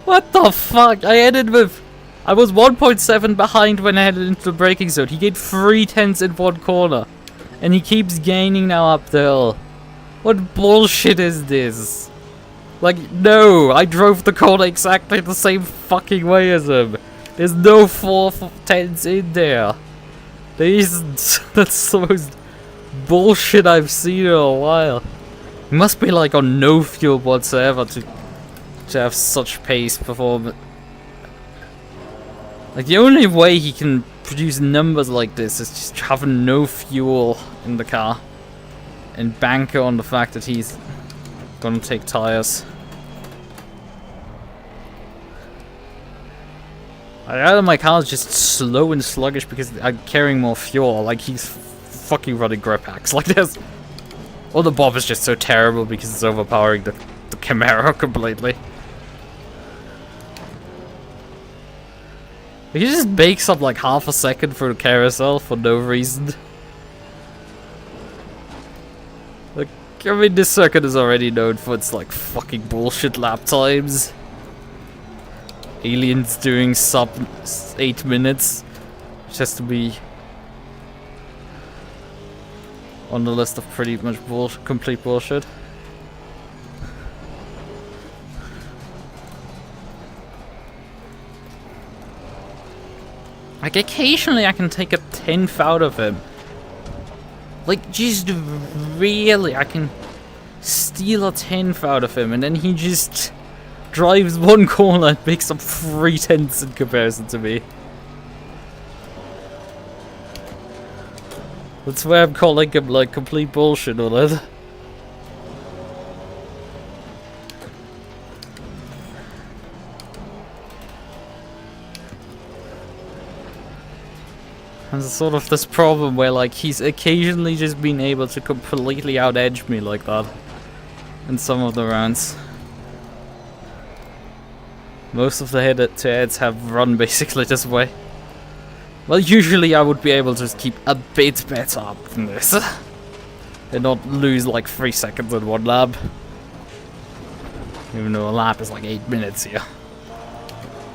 What the fuck? I was 1.7 behind when I headed into the braking zone. He gained 3/10 in one corner. And he keeps gaining now up the hill. What bullshit is this? Like, no, I drove the corner exactly the same fucking way as him. There's no 4/10 in there. There isn't. That's the most bullshit I've seen in a while. He must be like on no fuel whatsoever to have such pace performance. Like, the only way he can produce numbers like this is just having no fuel in the car and banker on the fact that he's gonna take tires. Either my car is just slow and sluggish because I'm carrying more fuel, like he's fucking running grip hacks like this. Or the bob is just so terrible because it's overpowering the Camaro completely. He just bakes up like half a second for the carousel for no reason. Like, I mean, this circuit is already known for its like fucking bullshit lap times. Aliens doing sub 8 minutes, which has to be on the list of pretty much complete bullshit. Like, occasionally I can take a 10th out of him. Like, just really, I can steal a 10th out of him, and then he just drives one corner and makes up 3/10 in comparison to me. That's why I'm calling him, like, complete bullshit on it. And there's sort of this problem where, like, he's occasionally just been able to completely out-edge me like that in some of the rounds. Most of the head-to-heads have run basically this way. Well, usually I would be able to just keep a bit better up than this. And not lose like 3 seconds in one lap. Even though a lap is like 8 minutes here.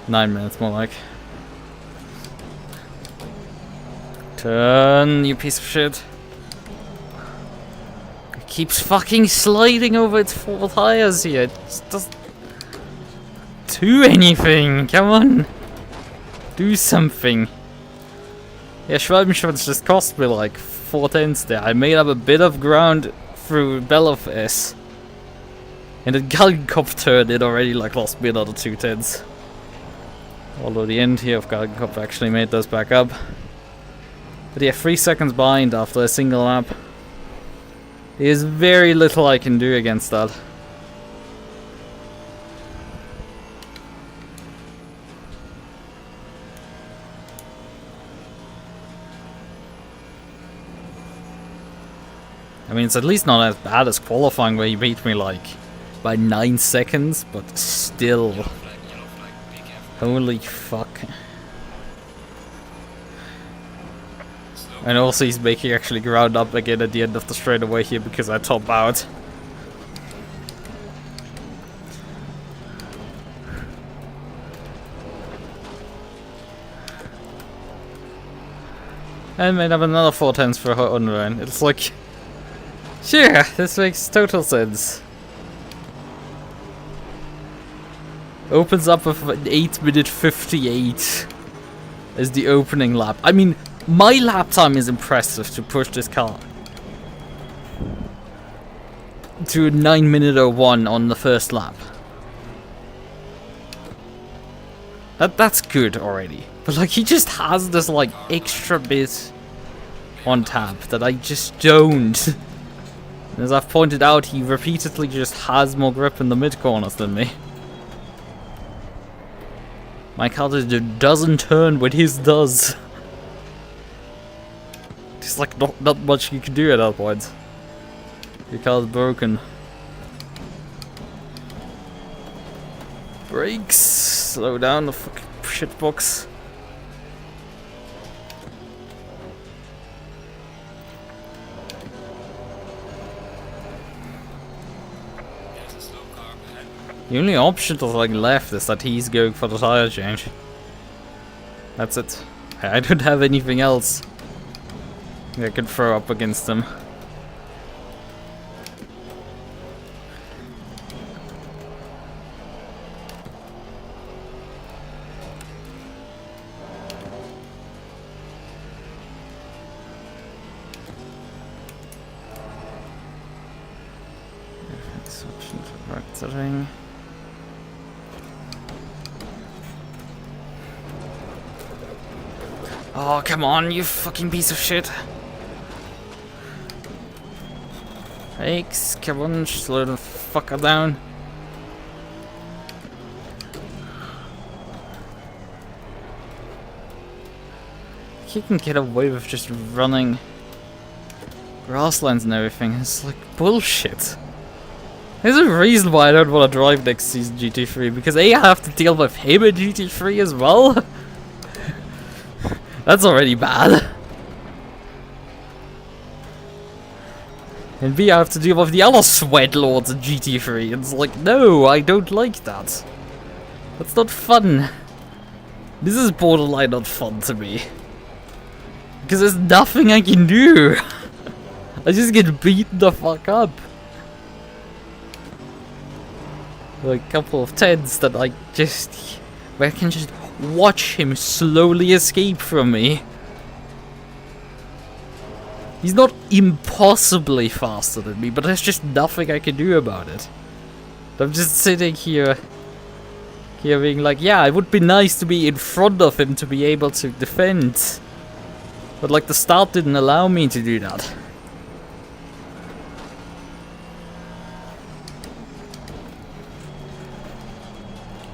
9 minutes more like. Turn, you piece of shit. It keeps fucking sliding over its 4 tires here. It just doesn't do anything. Come on. Do something. Yeah, Schwalbenschwanz just cost me like 4/10 there. I made up a bit of ground through Bellows. And the Galgenkopf turn, it already like lost me another 2/10. Although the end here of Galgenkopf actually made those back up. But yeah, 3 seconds behind after a single lap. There's very little I can do against that. I mean, it's at least not as bad as qualifying where he beat me like by 9 seconds, but still. Yellow flag, be careful. Holy fuck. Slow. And also he's making actually ground up again at the end of the straightaway here because I top out. And made up another 4/10 for her on run. It's like, yeah, this makes total sense. Opens up with an 8:58 as the opening lap. I mean, my lap time is impressive to push this car to a 9:01 on the first lap. That's good already. But like, he just has this like extra bit on tap that I just don't. As I've pointed out, he repeatedly just has more grip in the mid corners than me. My car doesn't turn when his does. There's like not much you can do at that point. Your car's broken. Brakes. Slow down the fucking shitbox. There's a slow car ahead. The only option to like left is that he's going for the tire change. That's it. I don't have anything else I can throw up against him. Option to vectoring. Oh, come on, you fucking piece of shit. Brakes, come on, slow the fucker down. You can get away with just running grasslands and everything. It's like bullshit. There's a reason why I don't want to drive next season GT3, because A, I have to deal with him in GT3 as well. That's already bad. And B, I have to deal with the other sweat lords in GT3. It's like, no, I don't like that. That's not fun. This is borderline not fun to me. Because there's nothing I can do. I just get beaten the fuck up. Like a couple of tens that I just... where I can just watch him slowly escape from me. He's not impossibly faster than me, but there's just nothing I can do about it. I'm just sitting here being like, yeah, it would be nice to be in front of him to be able to defend. But like the start didn't allow me to do that.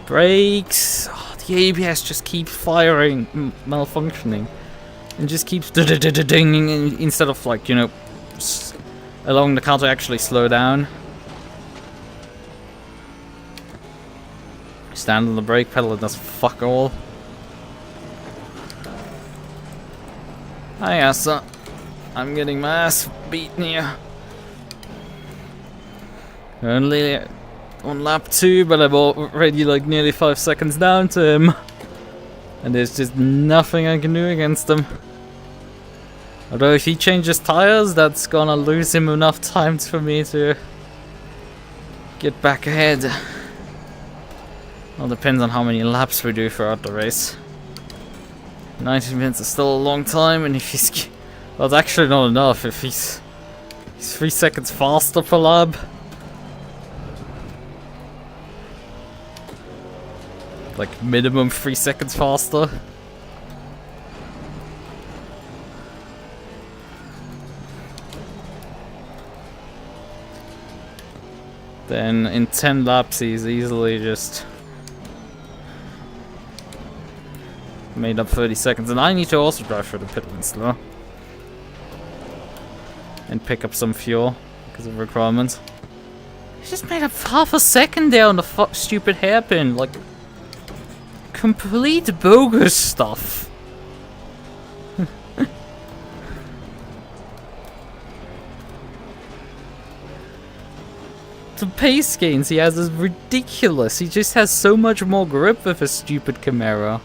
Brakes. Oh, the ABS just keeps firing, malfunctioning, and just keeps dinging instead of like, you know, allowing the car to actually slow down. Stand on the brake pedal and does fuck all. Hi, Asa. I'm getting my ass beaten here. Only on lap 2, but I'm already like nearly 5 seconds down to him. And there's just nothing I can do against him. Although if he changes tires, that's gonna lose him enough time for me to get back ahead. Well, depends on how many laps we do throughout the race. 90 minutes is still a long time, and if he's... well, it's actually not enough. If he's 3 seconds faster per lap. Like minimum 3 seconds faster. Then in 10 laps he's easily just made up 30 seconds. And I need to also drive through the pit lane slow. And pick up some fuel because of requirements. He just made up half a second there on the stupid hairpin. Like, complete bogus stuff. The pace gains he has is ridiculous. He just has so much more grip with his stupid Camaro.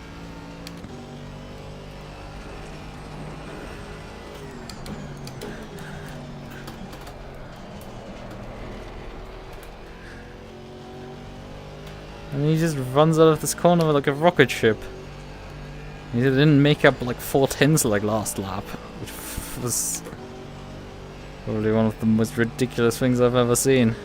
And he just runs out of this corner like a rocket ship. He didn't make up like 4 tenths like last lap, which was probably one of the most ridiculous things I've ever seen.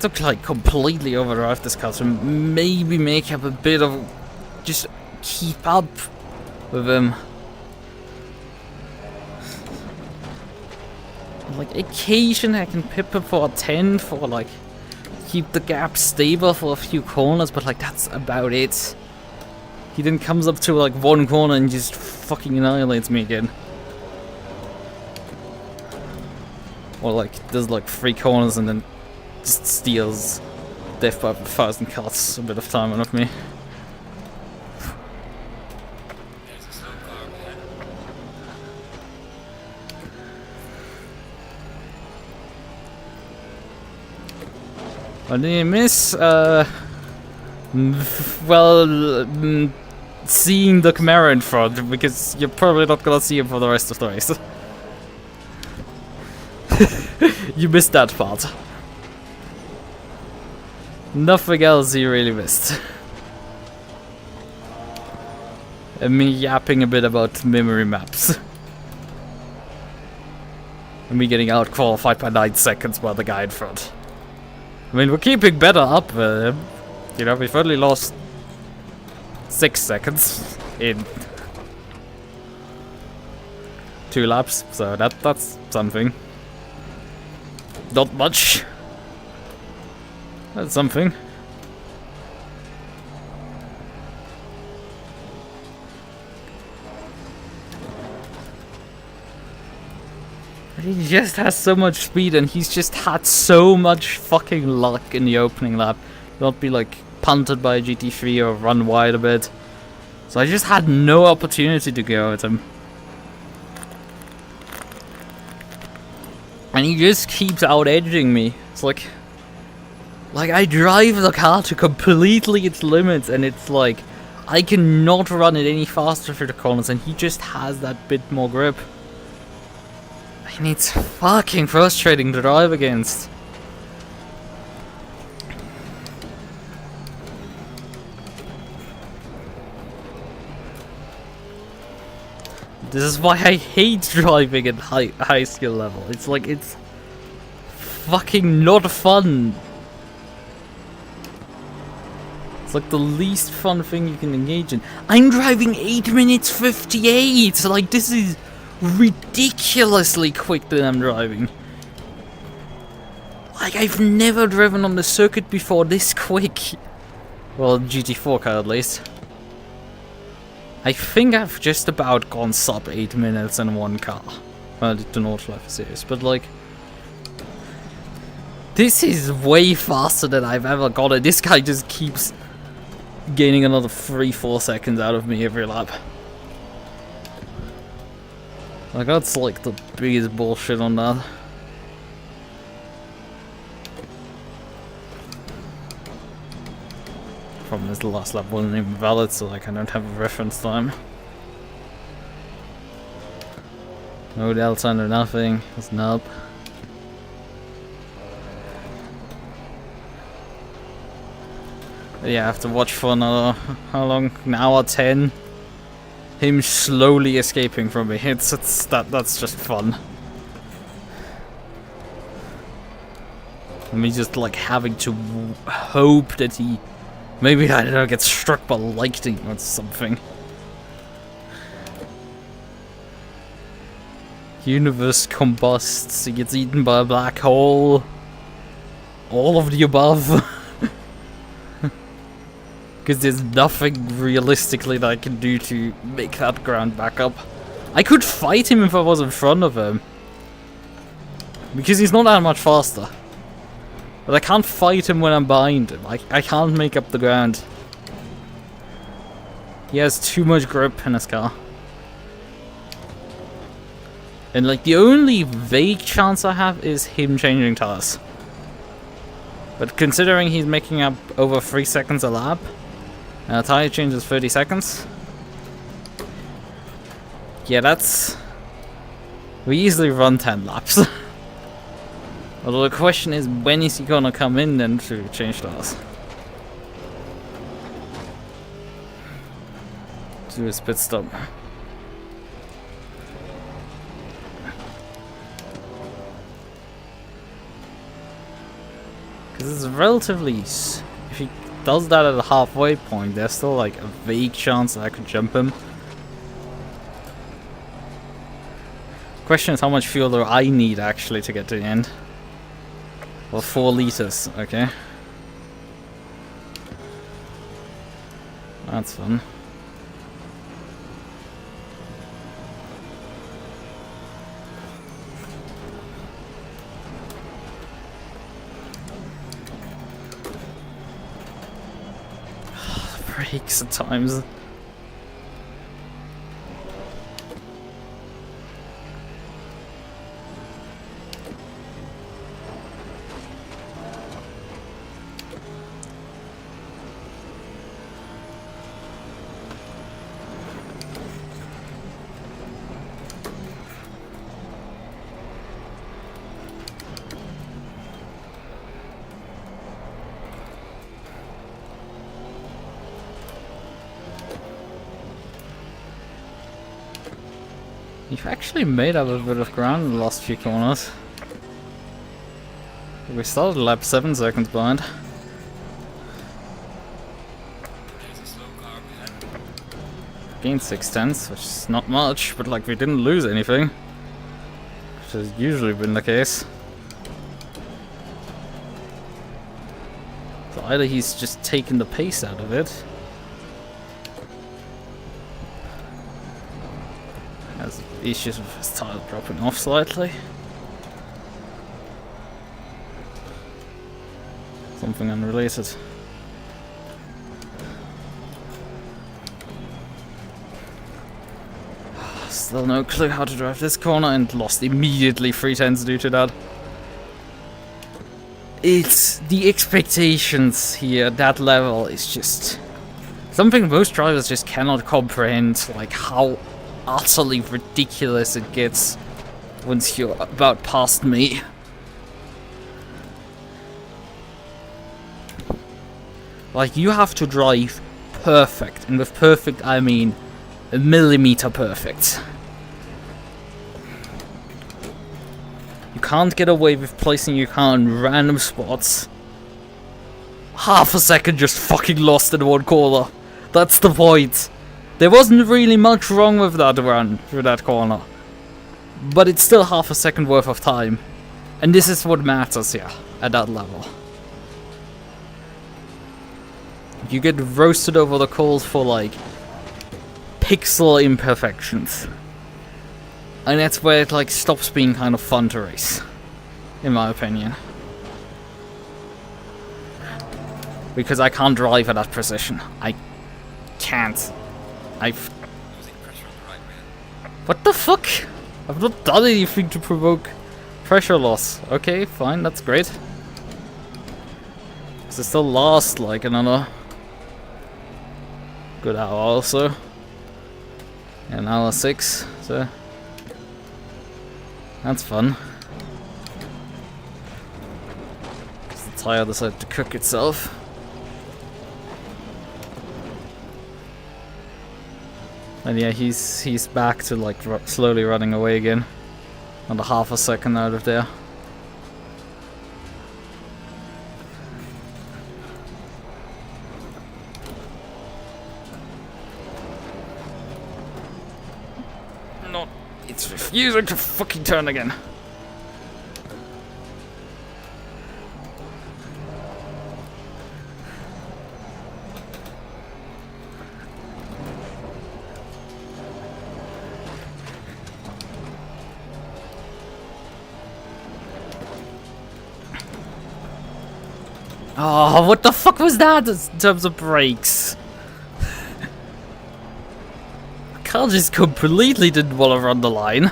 to like completely overdrive this car to maybe make up a bit of, just keep up with him. Like occasionally I can pip him for a 10 for like keep the gap stable for a few corners, but like that's about it. He then comes up to like one corner and just fucking annihilates me again. Or like does like 3 corners and then just steals death by 1,000 cuts a bit of time out of me. There's a slow car, man. What did you miss? Seeing the Camaro in front, because you're probably not gonna see him for the rest of the race. You missed that part. Nothing else you really missed. And me yapping a bit about memory maps. And me getting out qualified by 9 seconds by the guy in front. I mean, we're keeping better up. You know, we've only lost 6 seconds in 2 laps, so that's something. Not much. That's something. He just has so much speed, and he's just had so much fucking luck in the opening lap. Not be like punted by a GT3 or run wide a bit. So I just had no opportunity to go at him. And he just keeps out-edging me. It's like I drive the car to completely its limits, and it's like I cannot run it any faster through the corners, and he just has that bit more grip. And it's fucking frustrating to drive against. This is why I hate driving at high skill level. It's like, it's fucking not fun. It's like the least fun thing you can engage in. I'm driving 8 minutes 58. Like, this is ridiculously quick that I'm driving. Like, I've never driven on the circuit before this quick. Well, GT4 car at least. I think I've just about gone sub 8 minutes in one car. Well, I did the Nordschleife series, but like, this is way faster than I've ever got it. This guy just keeps gaining another 3-4 seconds out of me every lap. Like, that's like the biggest bullshit on that. Problem is the last lap wasn't even valid, so like I don't have a reference time. No delta or nothing. It's nub. Yeah, I have to watch for another, how long? An hour 10. Him slowly escaping from me. That's just fun. And me just like having to hope that he, maybe, I don't know, gets struck by lightning or something. Universe combusts, he gets eaten by a black hole. All of the above. Because there's nothing realistically that I can do to make that ground back up. I could fight him if I was in front of him. Because he's not that much faster. But I can't fight him when I'm behind him. I can't make up the ground. He has too much grip in his car. And like the only vague chance I have is him changing tires. But considering he's making up over 3 seconds a lap, tire change is 30 seconds. Yeah, that's... we easily run 10 laps. Although the question is, when is he gonna come in then to change tires? Do his pit stop. Because it's relatively... If he does that at a halfway point, there's still like a vague chance that I could jump him. Question is how much fuel do I need actually to get to the end? Well, 4 liters, okay. That's fun. Breaks at times. You've actually made up a bit of ground in the last few corners. We started lap 7 seconds behind. There's a slow car behind. Gained 6/10, which is not much, but like we didn't lose anything. Which has usually been the case. So either he's just taken the pace out of it. Has issues with his tire dropping off slightly. Something unrelated. Still no clue how to drive this corner and lost immediately 3/10 due to that. It's the expectations here at that level is just something most drivers just cannot comprehend, like how utterly ridiculous it gets once you're about past me. Like, you have to drive perfect, and with perfect I mean a millimeter perfect. You can't get away with placing your car in random spots. Half a second just fucking lost in one corner. That's the point. There wasn't really much wrong with that run through that corner. But it's still half a second worth of time. And this is what matters here, at that level. You get roasted over the coals for like pixel imperfections. And that's where it like stops being kind of fun to race, in my opinion. Because I can't drive at that precision. I can't. Losing pressure on the right rear. What the fuck? I've not done anything to provoke pressure loss. Okay, fine, that's great. Does it still last like another good hour also? An hour 6, so that's fun. The tire decided to cook itself. And yeah, he's back to like slowly running away again. Under half a second out of there. No, it's refusing to fucking turn again. Oh, what the fuck was that in terms of brakes? Car just completely didn't want to run the line.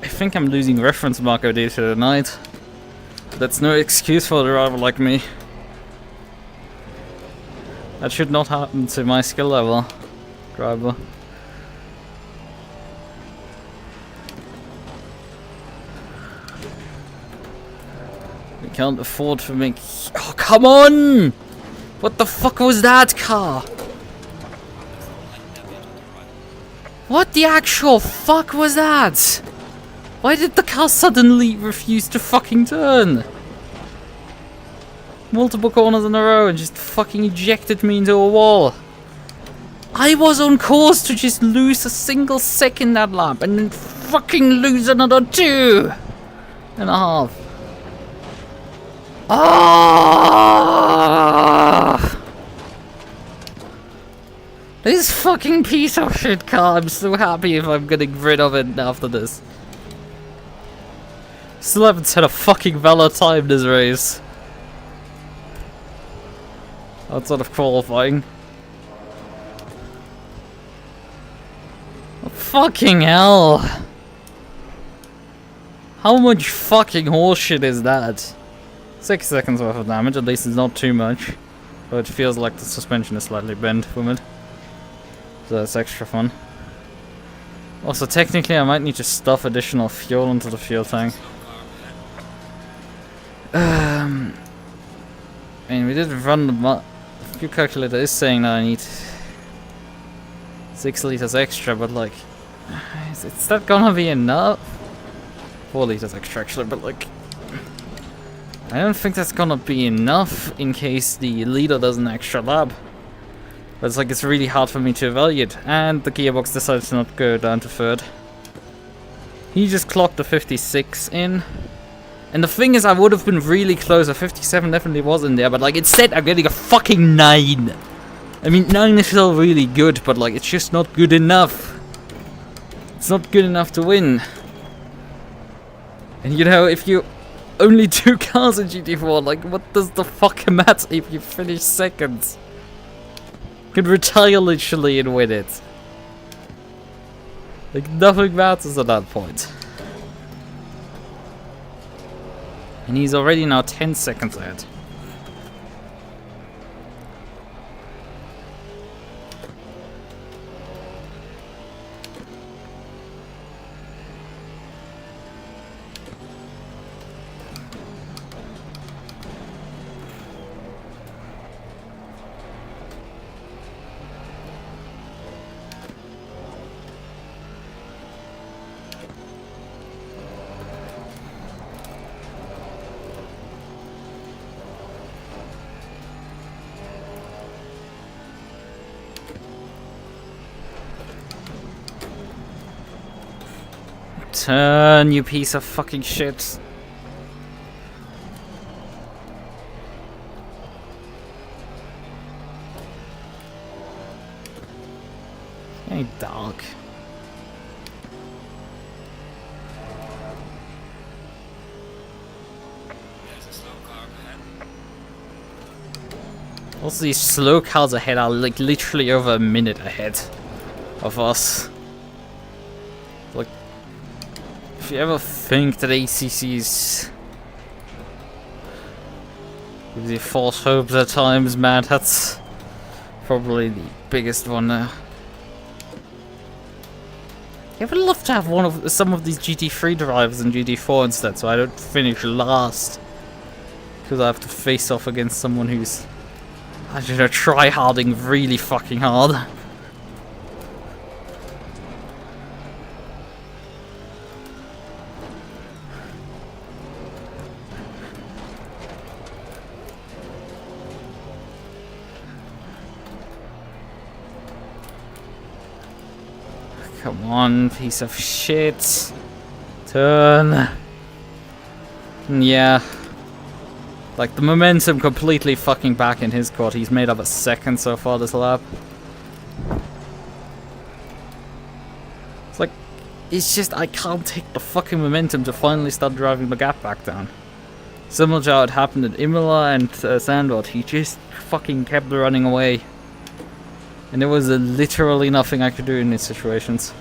I think I'm losing reference marker data tonight. That's no excuse for a driver like me. That should not happen to my skill level, driver. Can't afford to make... Oh, come on! What the fuck was that car? What the actual fuck was that? Why did the car suddenly refuse to fucking turn? Multiple corners in a row and just fucking ejected me into a wall. I was on course to just lose a single second that lap and then fucking lose another 2.5. Ah! This fucking piece of shit car, I'm so happy if I'm getting rid of it after this. Still haven't set a fucking valid time this race. Outside of qualifying. Oh, fucking hell. How much fucking horseshit is that? 6 seconds worth of damage, at least it's not too much. But it feels like the suspension is slightly bent from it. So that's extra fun. Also, technically I might need to stuff additional fuel into the fuel tank. I mean, we did run the fuel calculator is saying that I need 6 liters extra, but like, is that gonna be enough? 4 liters extra actually, but like, I don't think that's gonna be enough in case the leader does an extra lap. But it's like, it's really hard for me to evaluate, and the gearbox decided to not go down to 3rd. He just clocked a 56 in. And the thing is, I would have been really close. A 57 definitely was in there, but like it said, I'm getting a fucking 9. I mean, 9 is still really good, but like it's just not good enough. It's not good enough to win. And you know, if you only 2 cars in GT4, like what does the fuck matter if you finish 2nd? You could retire literally and win it. Like nothing matters at that point. And he's already now 10 seconds ahead. Turn, you piece of fucking shit. Hey, dog. There's a slow car ahead. Also, these slow cars ahead are like literally over a minute ahead of us. Like, if you ever think that ACC's gives you false hopes at times, man, that's probably the biggest one now. I would love to have some of these GT3 drivers in GT4 instead, so I don't finish last. Because I have to face off against someone who's, I don't know, try-harding really fucking hard. Come on, piece of shit. Turn. Yeah. Like, the momentum completely fucking back in his court. He's made up a second so far this lap. It's like, it's just, I can't take the fucking momentum to finally start driving the gap back down. Similar to how it happened at Imola and Sandwell. He just fucking kept running away. And there was literally nothing I could do in these situations.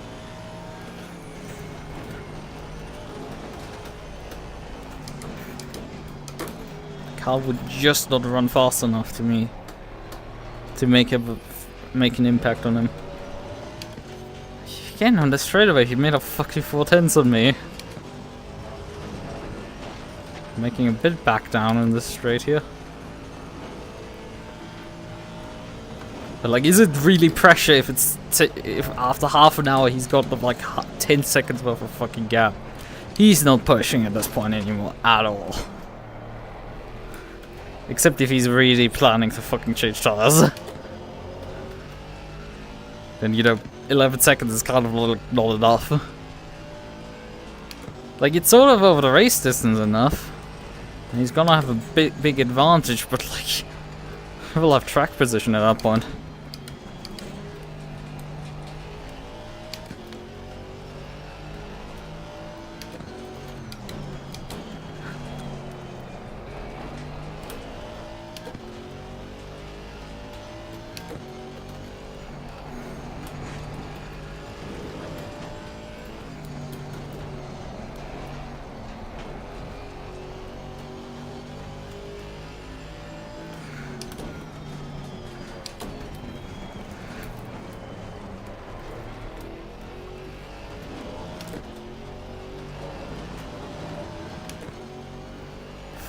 The car would just not run fast enough to me to make an impact on him. Again, on the straightaway, he made a fucking 410s on me. Making a bit back down in this straight here. But like, is it really pressure if it's if after half an hour he's got like 10 seconds worth of fucking gap? He's not pushing at this point anymore at all. Except if he's really planning to fucking change tires. Then, you know, 11 seconds is kind of not enough. Like, it's sort of over the race distance enough. And he's gonna have a big advantage, but like, he'll have track position at that point.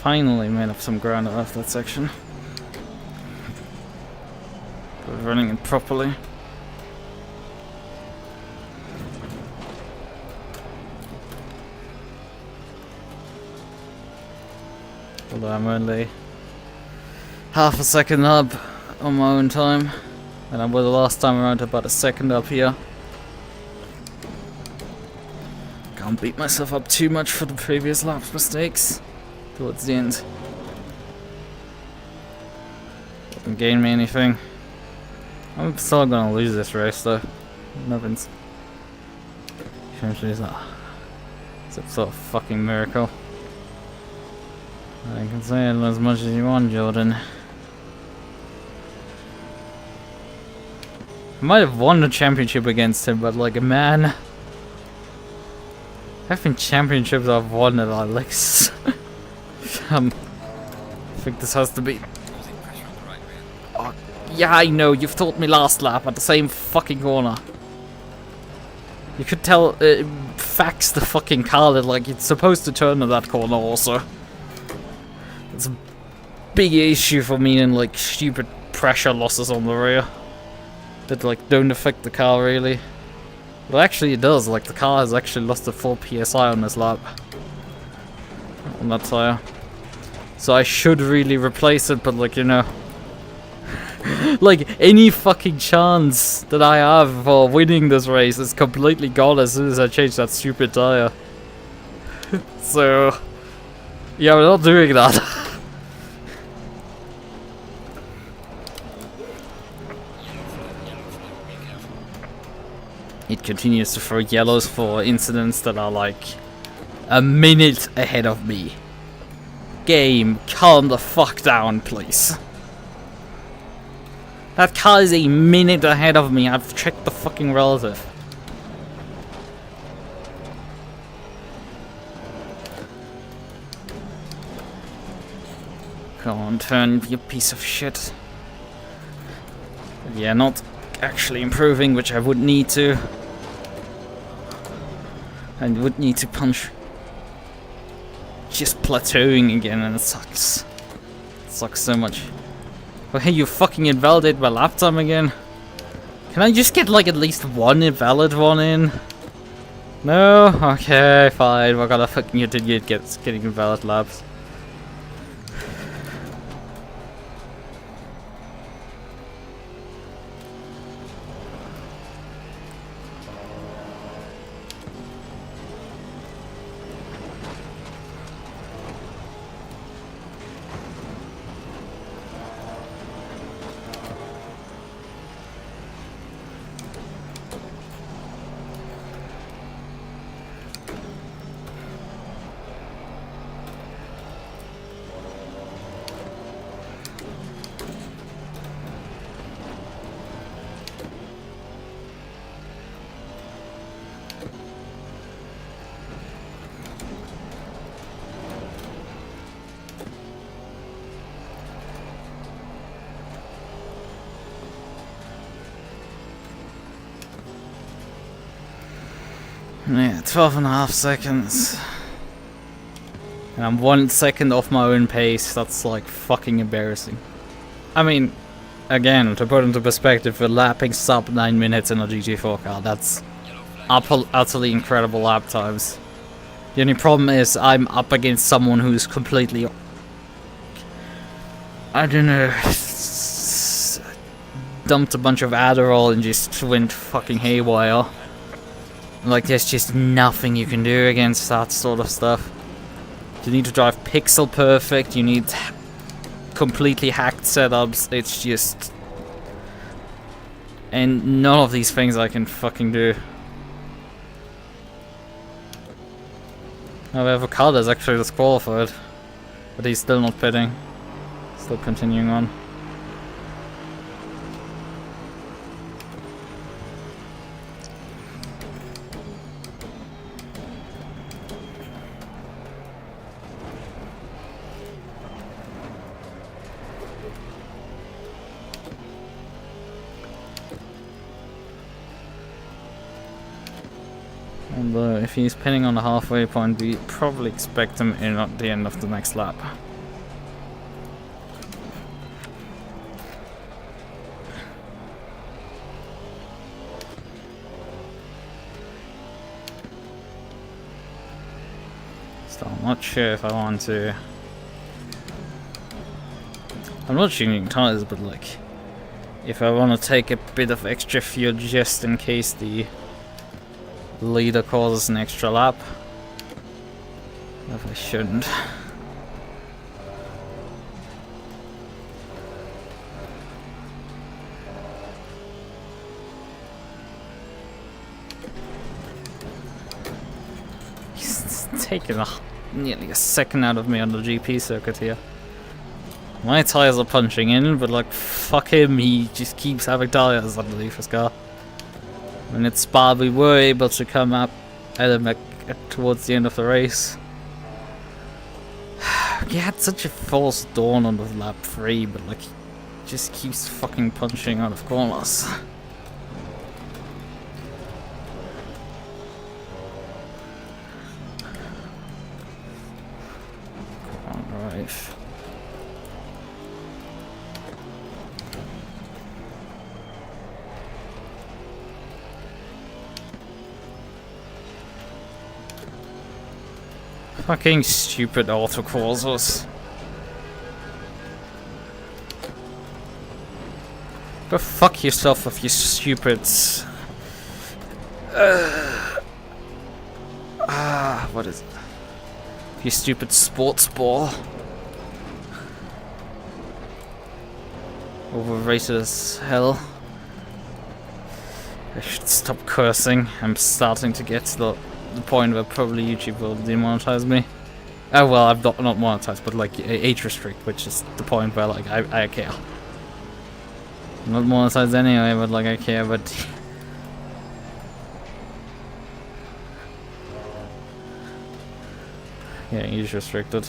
Finally made up some ground off that section. We're running it properly. Although I'm only half a second up on my own time, and I was the last time around about a second up here. Can't beat myself up too much for the previous lap's mistakes. Towards the end. Doesn't gain me anything. I'm still gonna lose this race though. Nothing's changed that. It's a sort of fucking miracle. I can say it as much as you want, Jordan. I might have won the championship against him, but like a man. I've been championships I've won at Alex. I think this has to be. Losing pressure on the right rear. Oh, yeah, I know. You've taught me last lap at the same fucking corner. You could tell, fax the fucking car that like it's supposed to turn at that corner also. It's a big issue for me and like stupid pressure losses on the rear that like don't affect the car really. Well, actually it does. Like the car has actually lost a 4 psi on this lap on that tire. So I should really replace it, but like, you know, like any fucking chance that I have for winning this race is completely gone as soon as I change that stupid tire. So, yeah, we're not doing that. It continues to throw yellows for incidents that are like a minute ahead of me. Game, calm the fuck down, please. That car is a minute ahead of me. I've checked the fucking relative. Come on, turn, you piece of shit. Yeah, not actually improving, which I would need to. I would need to punch. Just plateauing again, and it sucks. It sucks so much. Oh hey, you fucking invalidate my lap time again. Can I just get like at least one invalid one in? No? Okay, fine. We're gonna fucking continue getting invalid laps. Yeah, 12.5 seconds. And I'm 1 second off my own pace. That's like fucking embarrassing. I mean, again, to put into perspective, we're lapping sub 9 minutes in a GT4 car. That's utterly incredible lap times. The only problem is I'm up against someone who's completely, I don't know, dumped a bunch of Adderall and just went fucking haywire. Like, there's just nothing you can do against that sort of stuff. You need to drive pixel perfect, you need completely hacked setups, it's just... And none of these things I can fucking do. However, Avocado is actually disqualified, but he's still not pitting. Still continuing on. Although, if he's pinning on the halfway point, we probably expect him in at the end of the next lap. So I'm not sure if I want to... I'm not changing tires, but like... If I want to take a bit of extra fuel just in case the leader causes an extra lap. If I shouldn't. He's taking nearly a second out of me on the GP circuit here. My tires are punching in, but like, fuck him, he just keeps having tires underneath his car. And it's Spa, we were able to come up at him towards the end of the race. He had such a false dawn on the lap 3, but like, he just keeps fucking punching out of corners. Alright. Fucking stupid autocrossers. Go fuck yourself with your stupid... what is it? You stupid sports ball. Overrated as hell. I should stop cursing. I'm starting to get to the point where probably YouTube will demonetize me. Oh well, I've not monetized, but like age restrict, which is the point where like I care. I'm not monetized anyway, but like I care, but yeah, age restricted.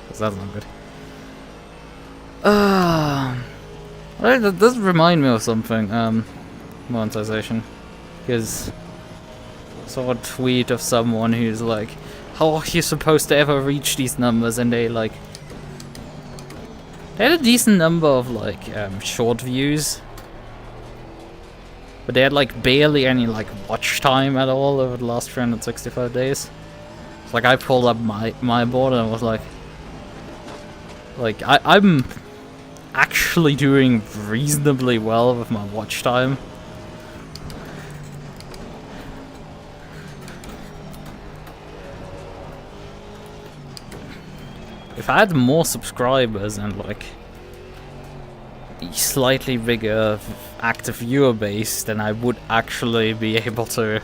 Cause that's not good. That does remind me of something. Monetization, because I saw a tweet of someone who's like, how are you supposed to ever reach these numbers? And they like, they had a decent number of like short views, but they had like barely any like watch time at all over the last 365 days. It's like I pulled up my board and I was like I'm actually doing reasonably well with my watch time. If I had more subscribers and like a slightly bigger active viewer base, then I would actually be able to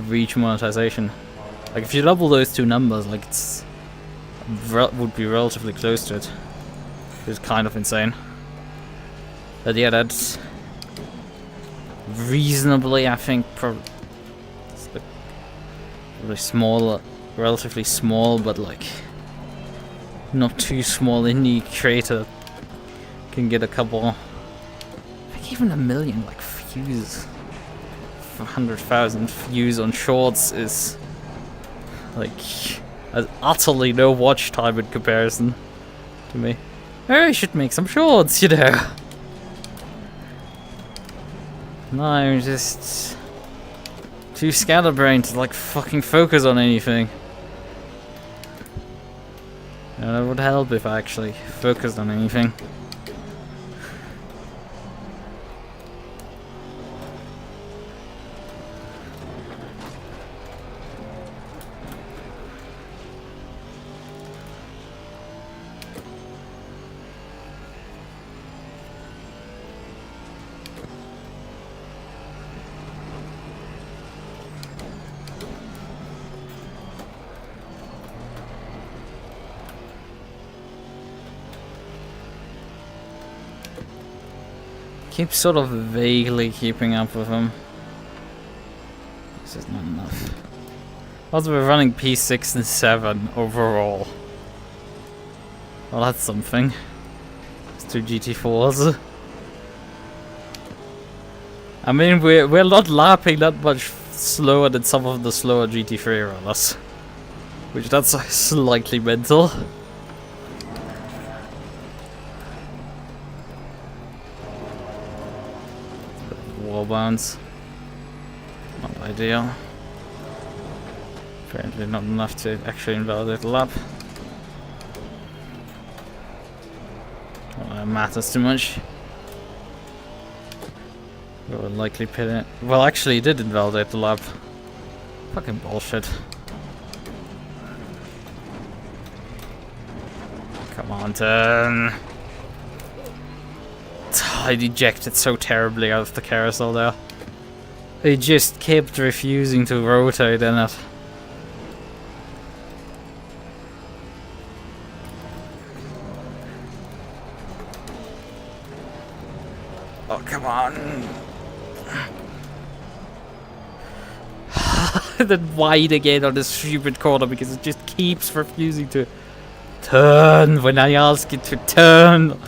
reach monetization. Like if you double those two numbers, like it's would be relatively close to it. It's kind of insane. But yeah, that's reasonably, I think, probably small. Relatively small, but like not too small indie creator can get a couple, I think even 1 million like views, 100,000 views on shorts is like utterly no watch time in comparison to me. Maybe I should make some shorts, you know. No, I'm just Too scatterbrained to like fucking focus on anything. And it would help if I actually focused on anything. Keep sort of vaguely keeping up with him. This is not enough. Also, we're running P6 and 7 overall. Well, that's something. It's 2 GT4s. I mean, we're not lapping that much slower than some of the slower GT3 runners, which that's slightly mental. Wall bounce. Not ideal. Apparently not enough to actually invalidate the lap. Well, that matters too much. We'll likely pit it. Well, actually, it did invalidate the lap. Fucking bullshit. Come on, turn. I ejected so terribly out of the carousel there. It just kept refusing to rotate in it. Oh, come on. Then wide again on this stupid corner because it just keeps refusing to turn when I ask it to turn.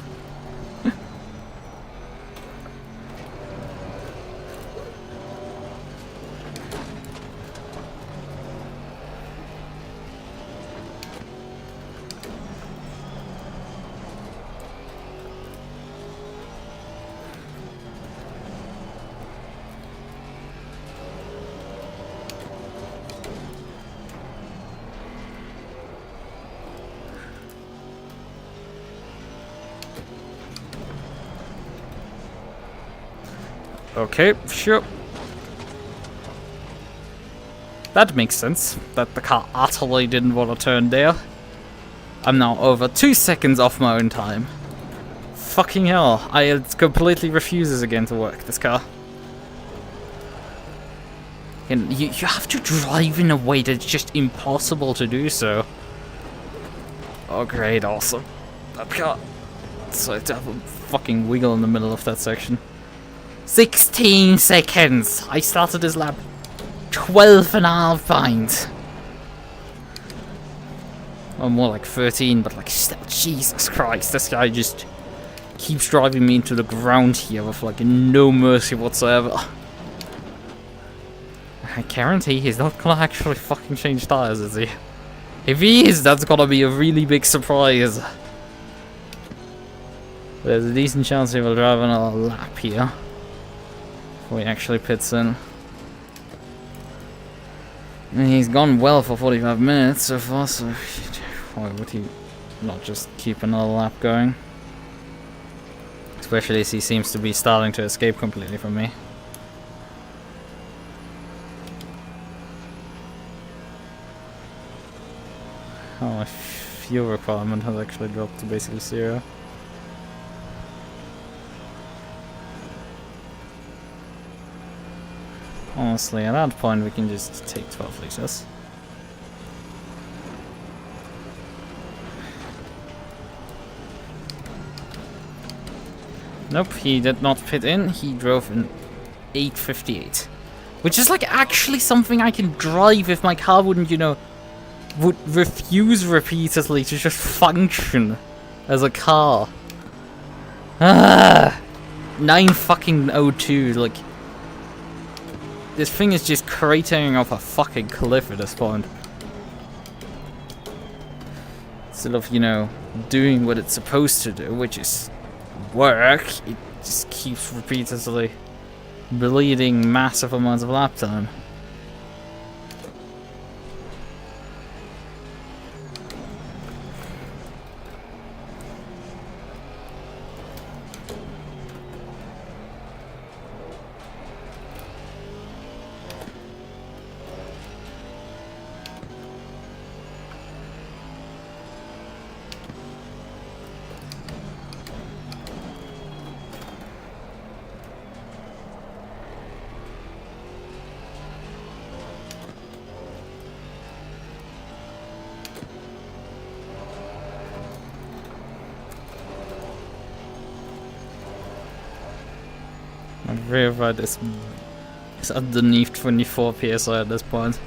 Okay, sure. That makes sense, that the car utterly didn't want to turn there. I'm now over 2 seconds off my own time. Fucking hell, it completely refuses again to work, this car. And you have to drive in a way that's just impossible to do so. Oh great, awesome. That car. So to have a fucking wiggle in the middle of that section. 16 seconds! I started this lap 12 and a half behind. Well, more like 13, but like, Jesus Christ, this guy just keeps driving me into the ground here with like no mercy whatsoever. I guarantee he's not gonna actually fucking change tires, is he? If he is, that's gonna be a really big surprise. There's a decent chance he will drive another lap here before he actually pits in. And he's gone well for 45 minutes so far, so why would he not just keep another lap going? Especially as he seems to be starting to escape completely from me. Oh, my fuel requirement has actually dropped to basically 0. Honestly, at that point we can just take 12 liters. Nope, he did not pit in. He drove in 858. Which is like actually something I can drive if my car wouldn't, you know, would refuse repeatedly to just function as a car. Ah, 9 fucking 02, like, this thing is just cratering off a fucking cliff at this point. Instead of, you know, doing what it's supposed to do, which is work, it just keeps repeatedly bleeding massive amounts of lap time. My rear rad is underneath 24 psi at this point.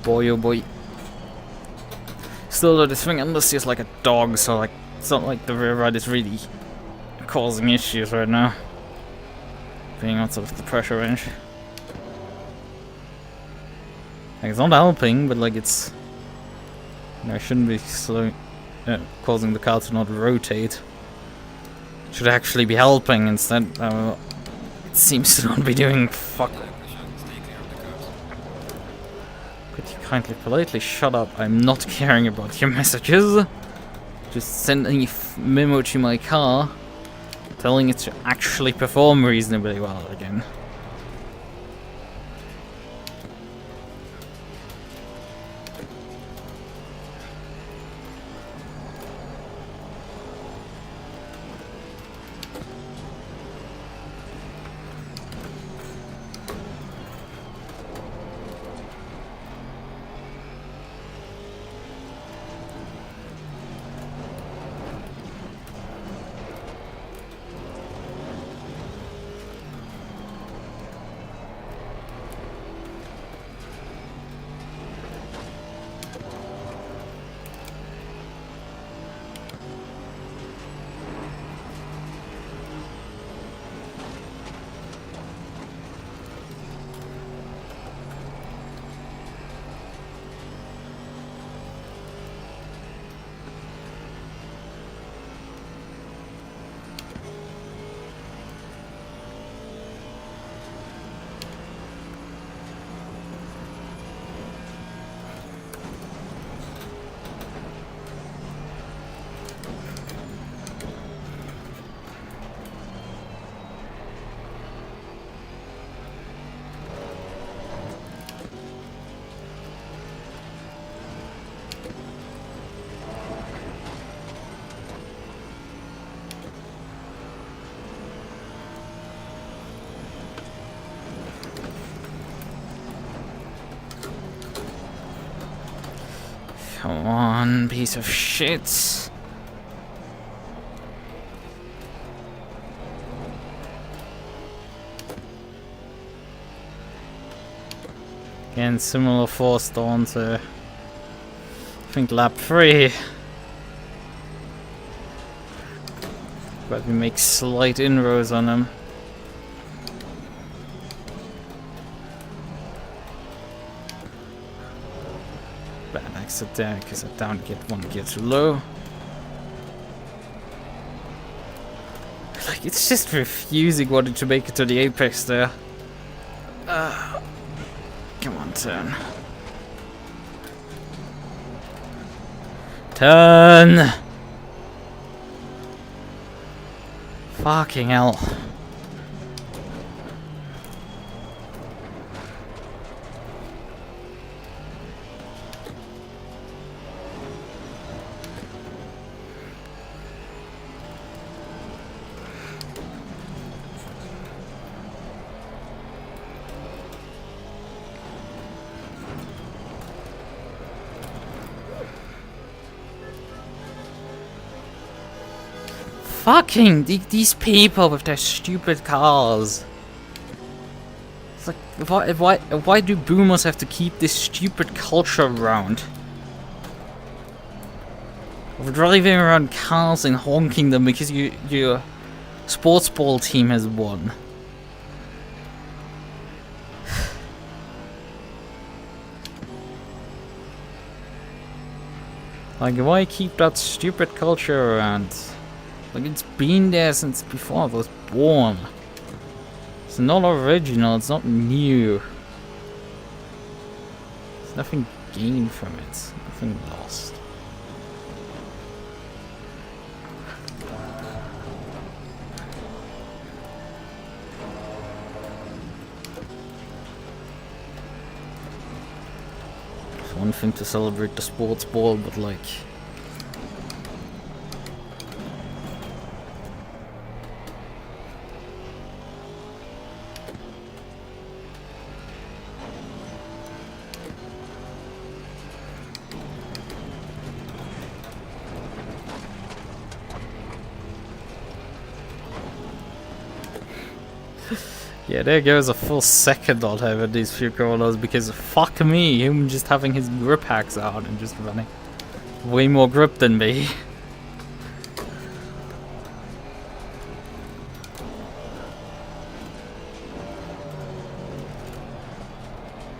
Boy, oh boy. Still though, this thing understeers like a dog, so like it's not like the rear rad is really causing issues right now. Being outside of the pressure range. Like, it's not helping, but like it's... You know, I shouldn't be causing the car to not rotate. It should actually be helping instead. It seems to not be doing fuck. Stay clear of the curves. Could you kindly politely shut up? I'm not caring about your messages. Just sending a memo to my car, telling it to actually perform reasonably well again. Come on, piece of shit. Again, similar force down to, I think, lap 3. But we make slight inroads on them. Bad exit there because I down get one gear too low. Like, it's just refusing wanting to make it to the apex there. Come on, turn. Turn! Fucking hell. Fucking these people with their stupid cars. It's like, why do boomers have to keep this stupid culture around? Of driving around cars and honking them because your sports ball team has won. Like, why keep that stupid culture around? Like, it's been there since before I was born. It's not original, it's not new. There's nothing gained from it, nothing lost. It's one thing to celebrate the sports ball, but like... Yeah, there goes a full second on him at these few corners because fuck me, him just having his grip hacks out and just running. Way more grip than me.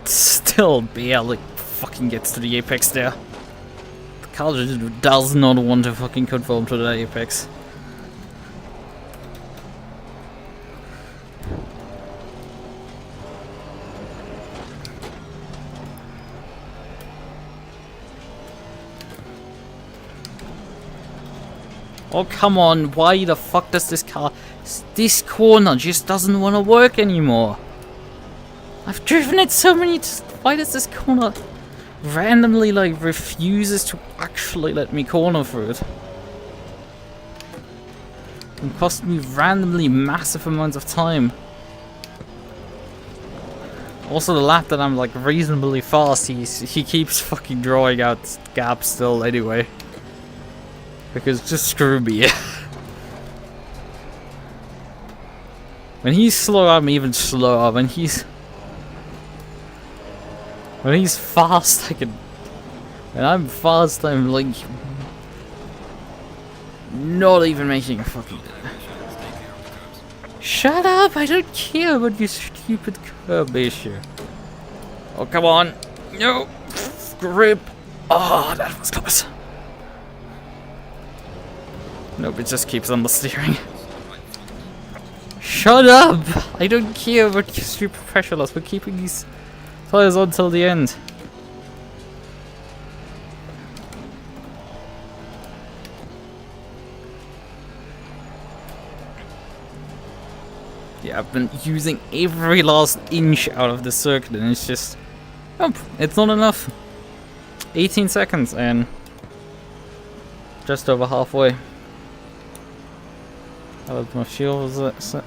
Still barely fucking gets to the apex there. The car just does not want to fucking conform to the apex. Oh come on, why the fuck does this car... This corner just doesn't want to work anymore. I've driven it so many times. Why does this corner randomly like refuses to actually let me corner through it? It cost me randomly massive amounts of time. Also the lap that I'm like reasonably fast, he keeps fucking drawing out gaps still anyway. Because just screw me. When he's slow, I'm even slower. When he's fast, I can... When I'm fast, I'm like... Not even making a fucking... Shut up! I don't care about your stupid curb issue. Oh, come on. No! Grip! Oh, that was close. Nope, it just keeps on the steering. Shut up! I don't care about your stupid pressure loss. We're keeping these tires on till the end. Yeah, I've been using every last inch out of the circuit and it's just... Nope, it's not enough. 18 seconds and... just over halfway. How was my fuel was it?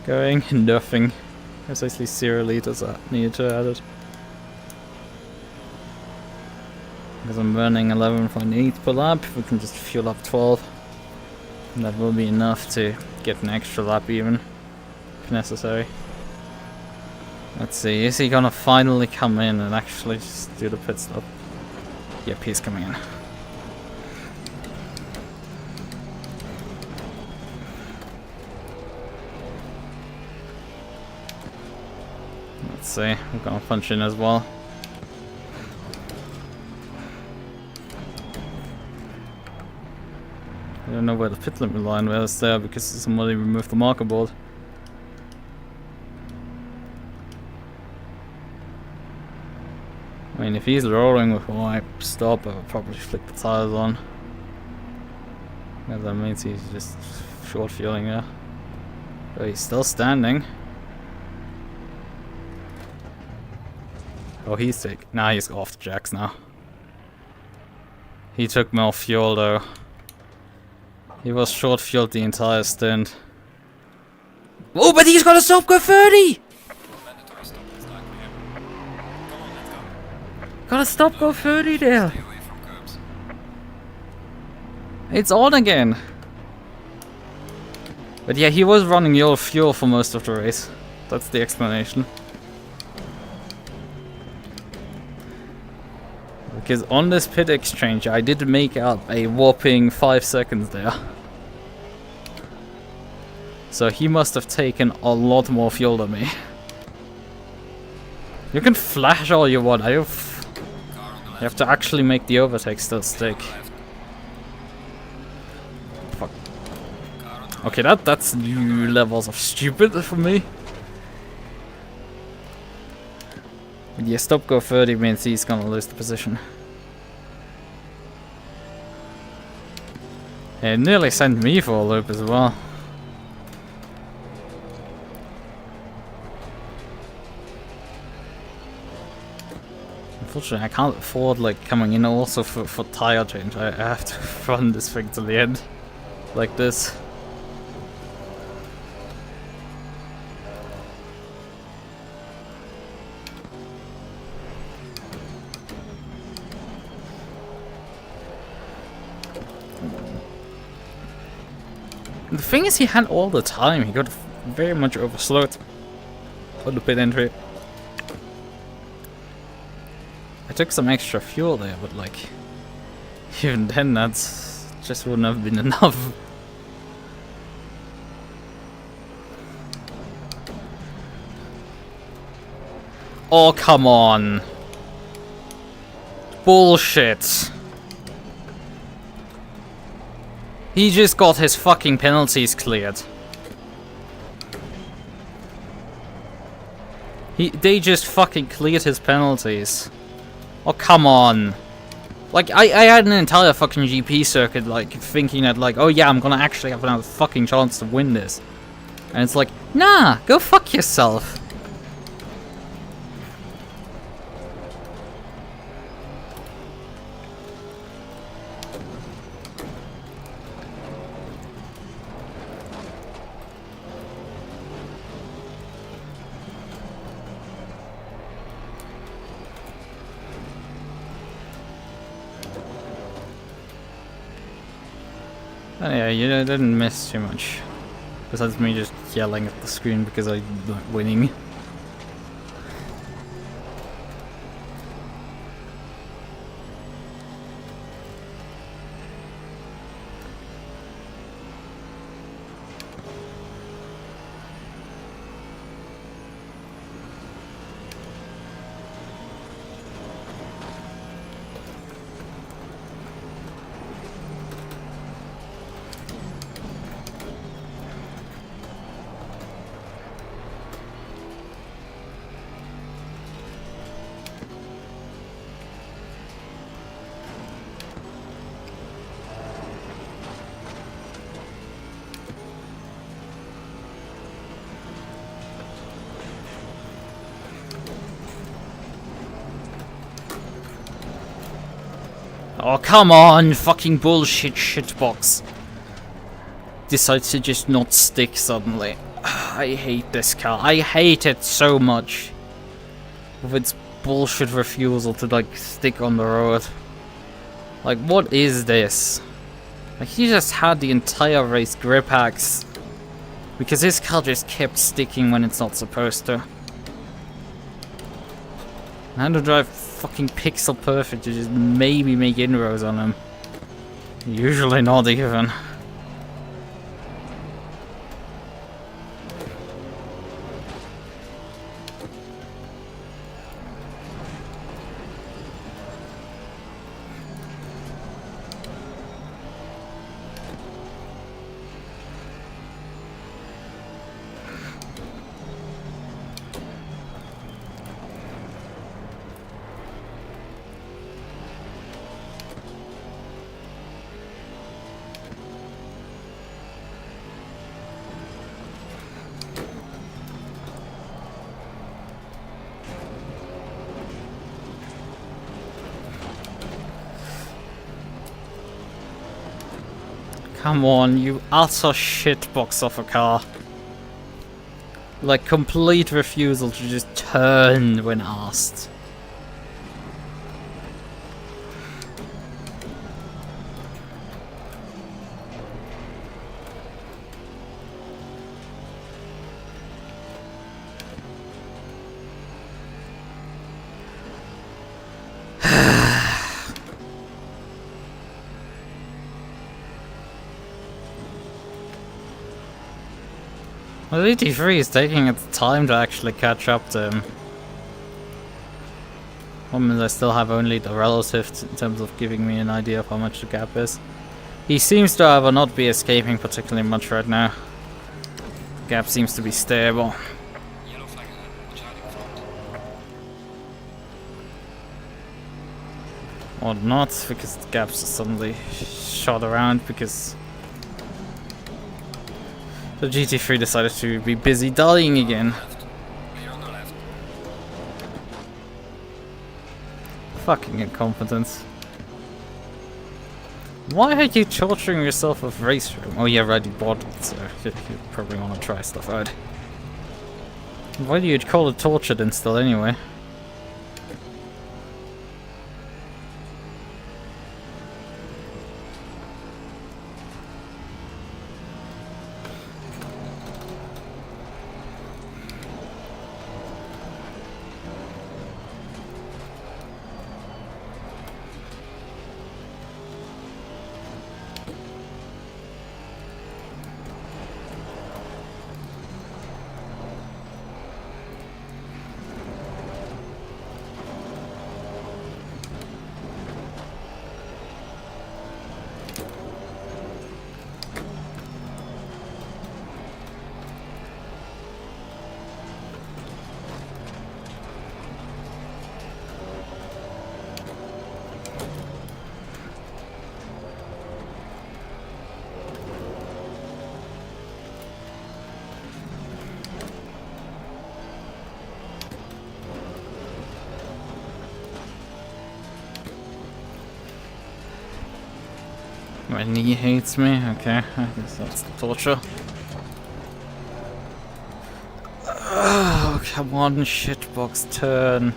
Going? Nothing. There's actually 0 liters that needed to add it. Because I'm burning 11.8 per lap, we can just fuel up 12. And that will be enough to get an extra lap even, if necessary. Let's see, is he gonna finally come in and actually just do the pit stop? Yep, he's coming in. Let's see, we're gonna punch in as well. I don't know where the pit limit line was there because somebody removed the marker board. I mean, if he's rolling before I stop, I'll probably flick the tires on. That means he's just short fueling there. But he's still standing. Oh, he's taking... Nah, he's off the jacks now. He took more fuel though. He was short fueled the entire stint. Oh, but he's gonna stop go 30! Gotta stop go 30 there. It's on again. But yeah, he was running your fuel for most of the race. That's the explanation. Because on this pit exchange, I did make up a whopping 5 seconds there. So he must have taken a lot more fuel than me. You can flash all you want. You have to actually make the overtake still stick. Fuck. Okay, that's new levels of stupid for me. But yeah, stop go 30 means he's gonna lose the position. It nearly sent me for a loop as well. Unfortunately, I can't afford like coming in also for tire change. I have to run this thing to the end, like this. The thing is, he had all the time. He could have very much overslowed on the pit entry. I took some extra fuel there, but like, even then that's just wouldn't have been enough. Oh, come on. Bullshit. He just got his fucking penalties cleared. They just fucking cleared his penalties. Oh, come on. Like, I had an entire fucking GP circuit, like, thinking that, like, oh yeah, I'm gonna actually have another fucking chance to win this. And it's like, nah, go fuck yourself. Oh yeah, you didn't miss too much. Besides me just yelling at the screen because I'm not winning. Oh, come on, fucking bullshit shitbox. Decides to just not stick suddenly. I hate this car. I hate it so much. With its bullshit refusal to, like, stick on the road. Like, what is this? Like, he just had the entire race grip hacks. Because his car just kept sticking when it's not supposed to. I had to drive fucking pixel perfect to just maybe make inroads on him. Usually not even. Come on, you utter shitbox of a car. Like, complete refusal to just turn when asked. Well, GT3 is taking its time to actually catch up to him. Problem is I still have only the relative in terms of giving me an idea of how much the gap is. He seems to however not be escaping particularly much right now. The gap seems to be stable. Yellow flag charging front. Or not, because the gaps are suddenly shot around because the GT3 decided to be busy dying again. Clear on the left. Fucking incompetence. Why are you torturing yourself with race room? Oh yeah, right, you bought it, so you probably want to try stuff out. Why do you call it torture then still anyway? My knee hates me. Okay, I guess that's the torture. Oh, come on, shitbox, turn.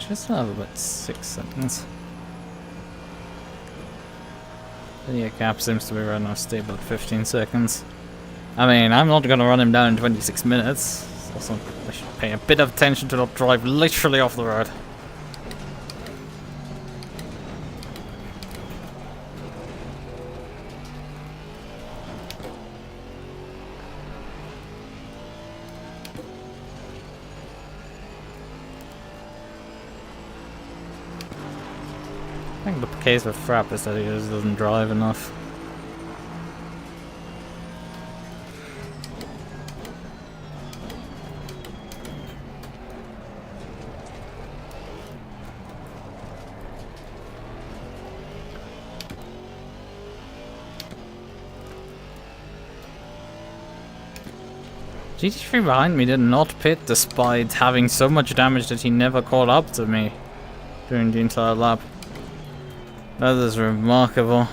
Just have about 6 seconds. Yeah, cap seems to be right now stable at 15 seconds. I mean, I'm not gonna run him down in 26 minutes. Also, I should pay a bit of attention to not drive literally off the road. I think the case with Frapp is that he just doesn't drive enough. GT3 behind me did not pit despite having so much damage that he never caught up to me during the entire lap. That is remarkable.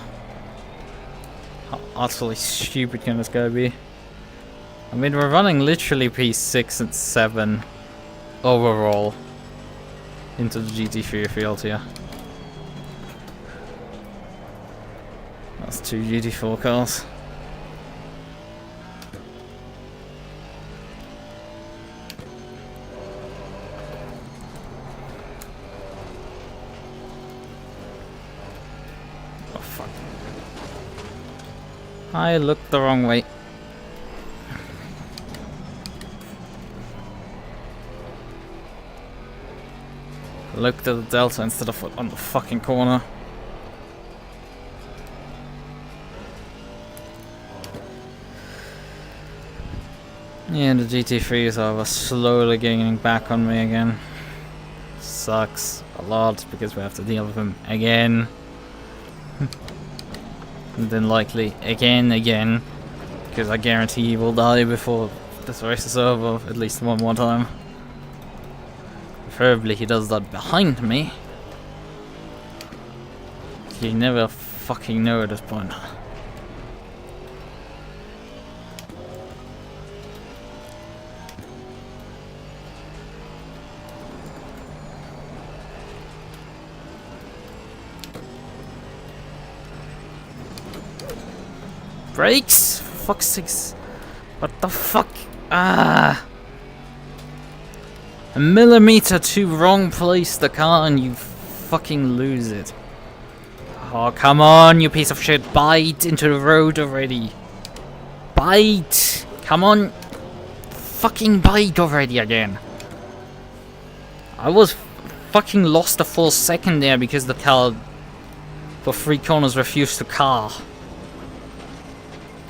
How utterly stupid can this guy be? I mean, we're running literally P6 and 7 overall into the GT3 field here. That's 2 GT4 cars. I looked the wrong way. Looked at the delta instead of on the fucking corner. Yeah, the GT3s are slowly gaining back on me again. Sucks a lot because we have to deal with him again. And then likely again, because I guarantee he will die before this race is over at least one more time. Preferably he does that behind me. You never fucking know at this point. Brakes? For fuck's sakes. What the fuck? Ah! A millimeter too wrong place the car and you fucking lose it. Oh, come on, you piece of shit. Bite into the road already. Bite! Come on. Fucking bite already again. I was fucking lost a full second there because the car for 3 corners refused to car.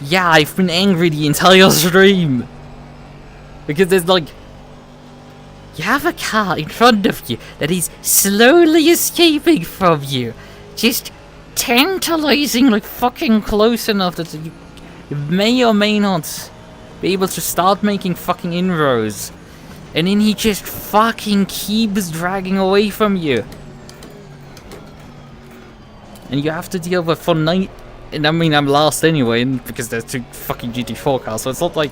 Yeah, I've been angry the entire stream. Because there's like... You have a car in front of you that is slowly escaping from you. Just tantalizingly fucking close enough that you may or may not be able to start making fucking inroads. And then he just fucking keeps dragging away from you. And you have to deal with for night. And I mean, I'm last anyway, because there's 2 fucking GT4 cars, so it's not like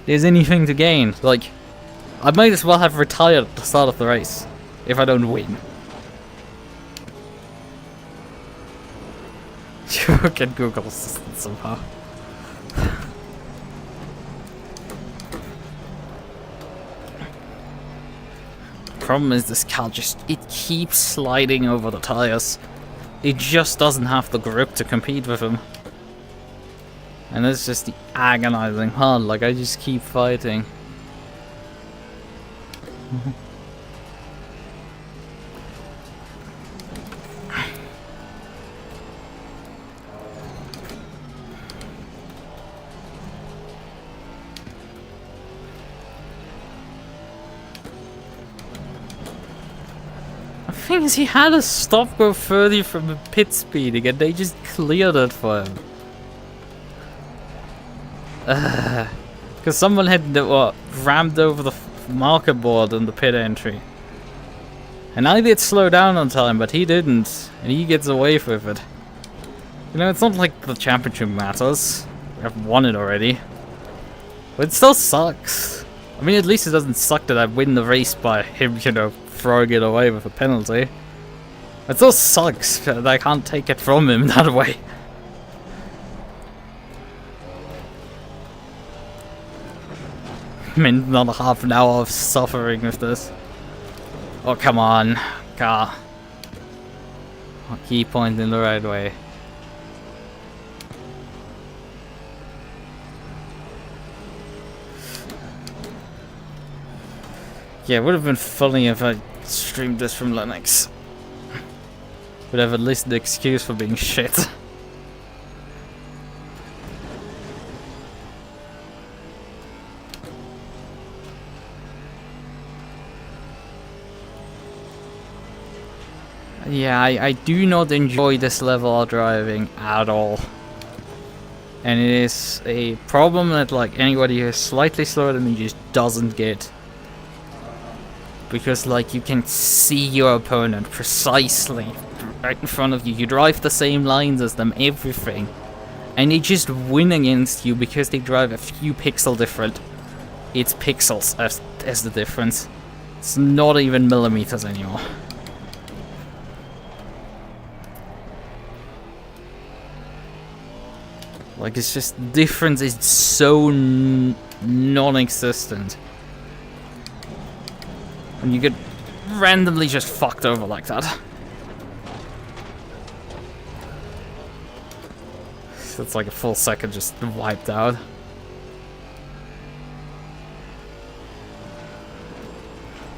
there's anything to gain. Like, I might as well have retired at the start of the race if I don't win. You can Google Assistant somehow. Problem is this car it keeps sliding over the tires. It just doesn't have the grip to compete with him. And it's just the agonizing part, like I just keep fighting. The thing is, he had a stop go 30 from the pit speeding and they just cleared it for him. Because someone had rammed over the marker board in the pit entry. And I did slow down on time, but he didn't. And he gets away with it. You know, it's not like the championship matters. I've won it already. But it still sucks. I mean, at least it doesn't suck that I win the race by him, you know, throwing it away with a penalty. It still sucks that I can't take it from him that way. I mean, another half an hour of suffering with this. Oh, come on, car. I'll keep pointing the right way. Yeah, it would have been funny if I streamed this from Linux. Would have at least the excuse for being shit. Yeah, I do not enjoy this level of driving at all. And it is a problem that like anybody who is slightly slower than me just doesn't get. Because like you can see your opponent precisely right in front of you. You drive the same lines as them, everything. And they just win against you because they drive a few pixels different. It's pixels as the difference. It's not even millimeters anymore. Like, it's just, the difference is so non-existent. And you get randomly just fucked over like that. So it's like a full second just wiped out.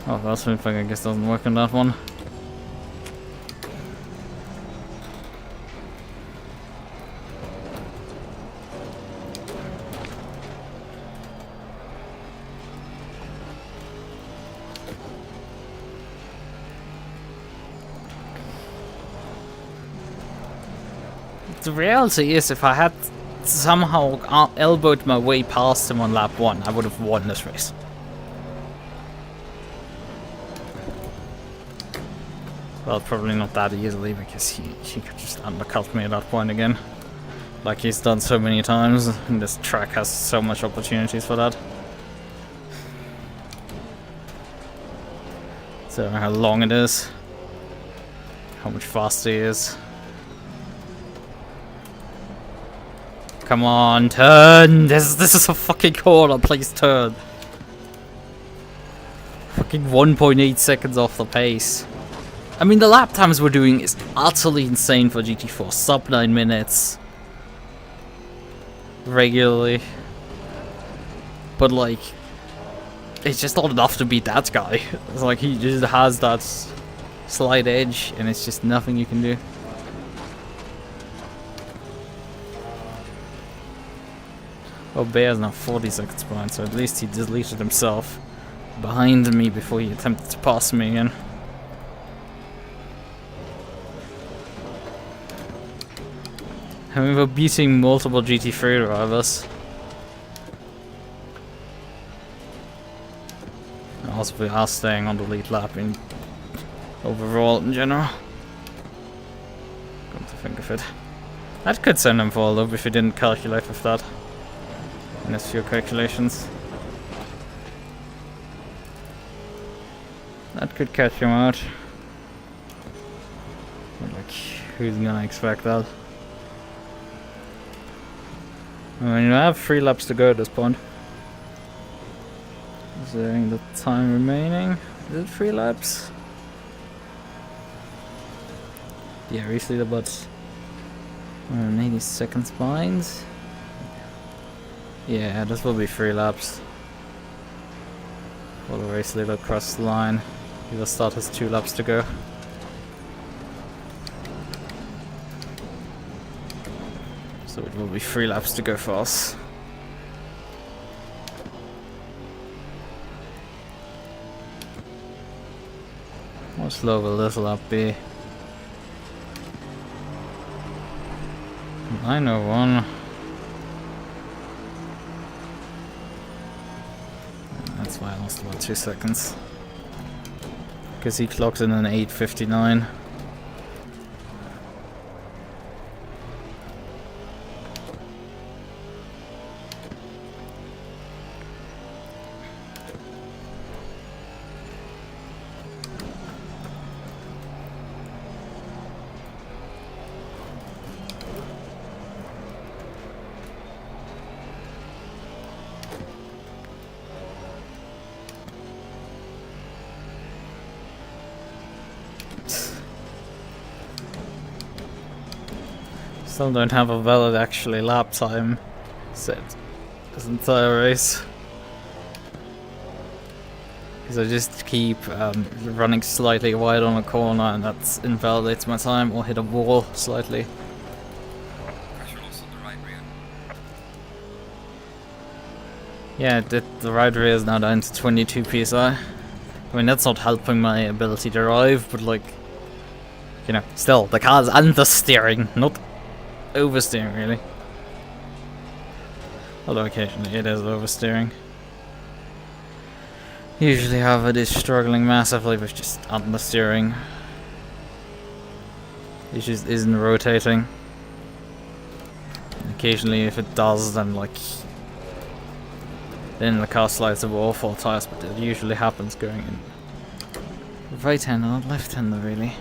Oh, that's one thing I guess doesn't work on that one. The reality is, if I had somehow elbowed my way past him on lap 1, I would have won this race. Well, probably not that easily, because he could just undercut me at that point again. Like he's done so many times, and this track has so much opportunities for that. So how long it is, how much faster he is. Come on, turn! This is a fucking corner, please turn. Fucking 1.8 seconds off the pace. I mean, the lap times we're doing is utterly insane for GT4. Sub 9 minutes. Regularly. But like, it's just not enough to beat that guy. It's like he just has that slight edge and it's just nothing you can do. Oh, Bear's now 40 seconds behind, so at least he deleted himself behind me before he attempted to pass me again. I mean, we're beating multiple GT3 drivers. Also, we are staying on the lead lap in overall in general. Come to think of it. That could send him for a loop if he didn't calculate with that. In his few calculations. That could catch him out. But like, who's gonna expect that? I mean, you have 3 laps to go at this point. Considering the time remaining. Is it 3 laps? Yeah, recently about 180 seconds behind. Yeah, this will be 3 laps. While the race leader across the line. He will start his 2 laps to go. So it will be 3 laps to go for us. How slow will this lap be? 9:01. That's why I lost about 2 seconds. Because he clocked in an 8:59. Still don't have a valid actually lap time set this entire race. Because I just keep running slightly wide on a corner and that invalidates my time, or hit a wall slightly. Pressure loss on the right rear. Yeah, the right rear is now down to 22 psi. I mean, that's not helping my ability to drive, but like, you know, still, the car's understeering, not oversteering really. Although occasionally it is oversteering. Usually how it is struggling massively with just understeering. It just isn't rotating. Occasionally if it does, then like, then the car slides over all 4 tires, but it usually happens going in right-hander, not left-hander really.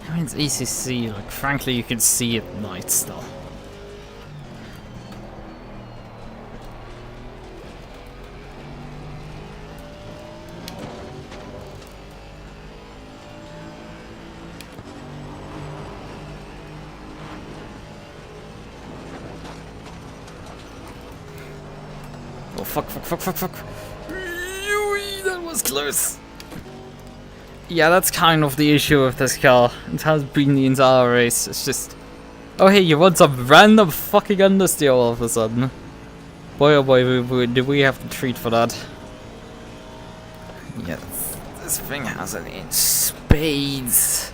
I mean, it's ACC, like, frankly, you can see at night still. Oh, fuck. That was close. Yeah, that's kind of the issue with this car. It has been the entire race. It's just... Oh hey, you want some random fucking understeer all of a sudden. Boy oh boy, do we have to treat for that. Yes, this thing has it in spades.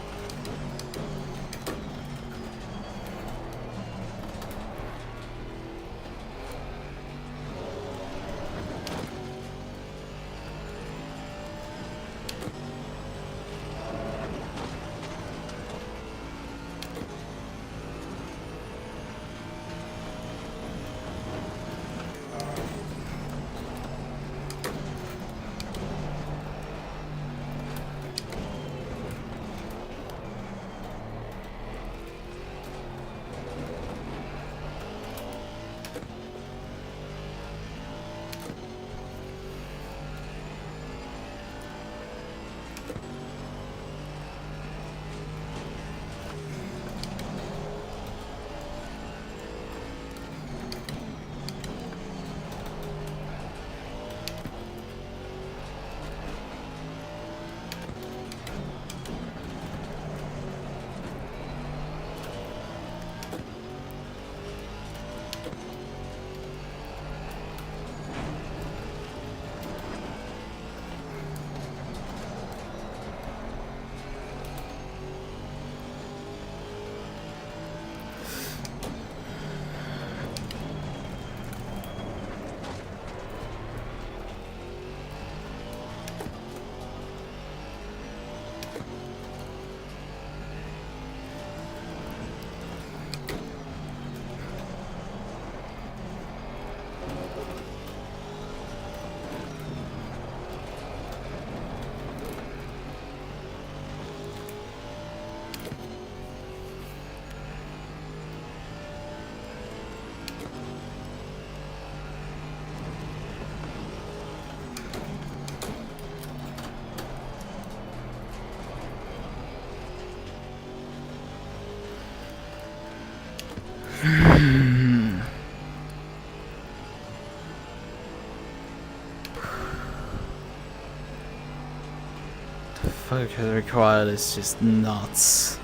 focus required is just nuts.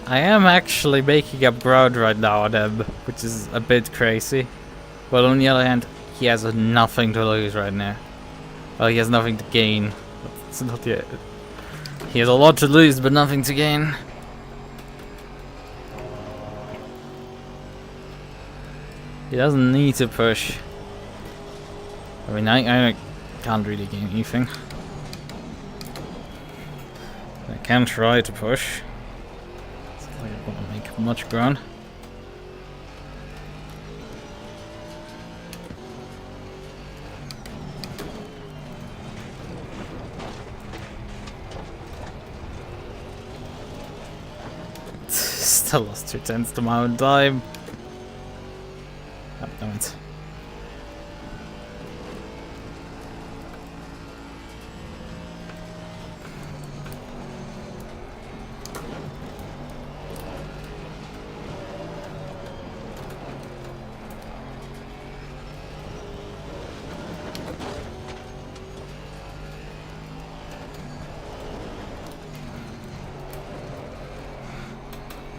I am actually making up ground right now on him, which is a bit crazy. But on the other hand, he has nothing to lose right now. Well, he has nothing to gain. It's not yet. He has a lot to lose, but nothing to gain. He doesn't need to push. I mean, I can't really gain anything. I can try to push. It's like I won't make much ground. Still lost 2/10 to my own time. Oh, damn it.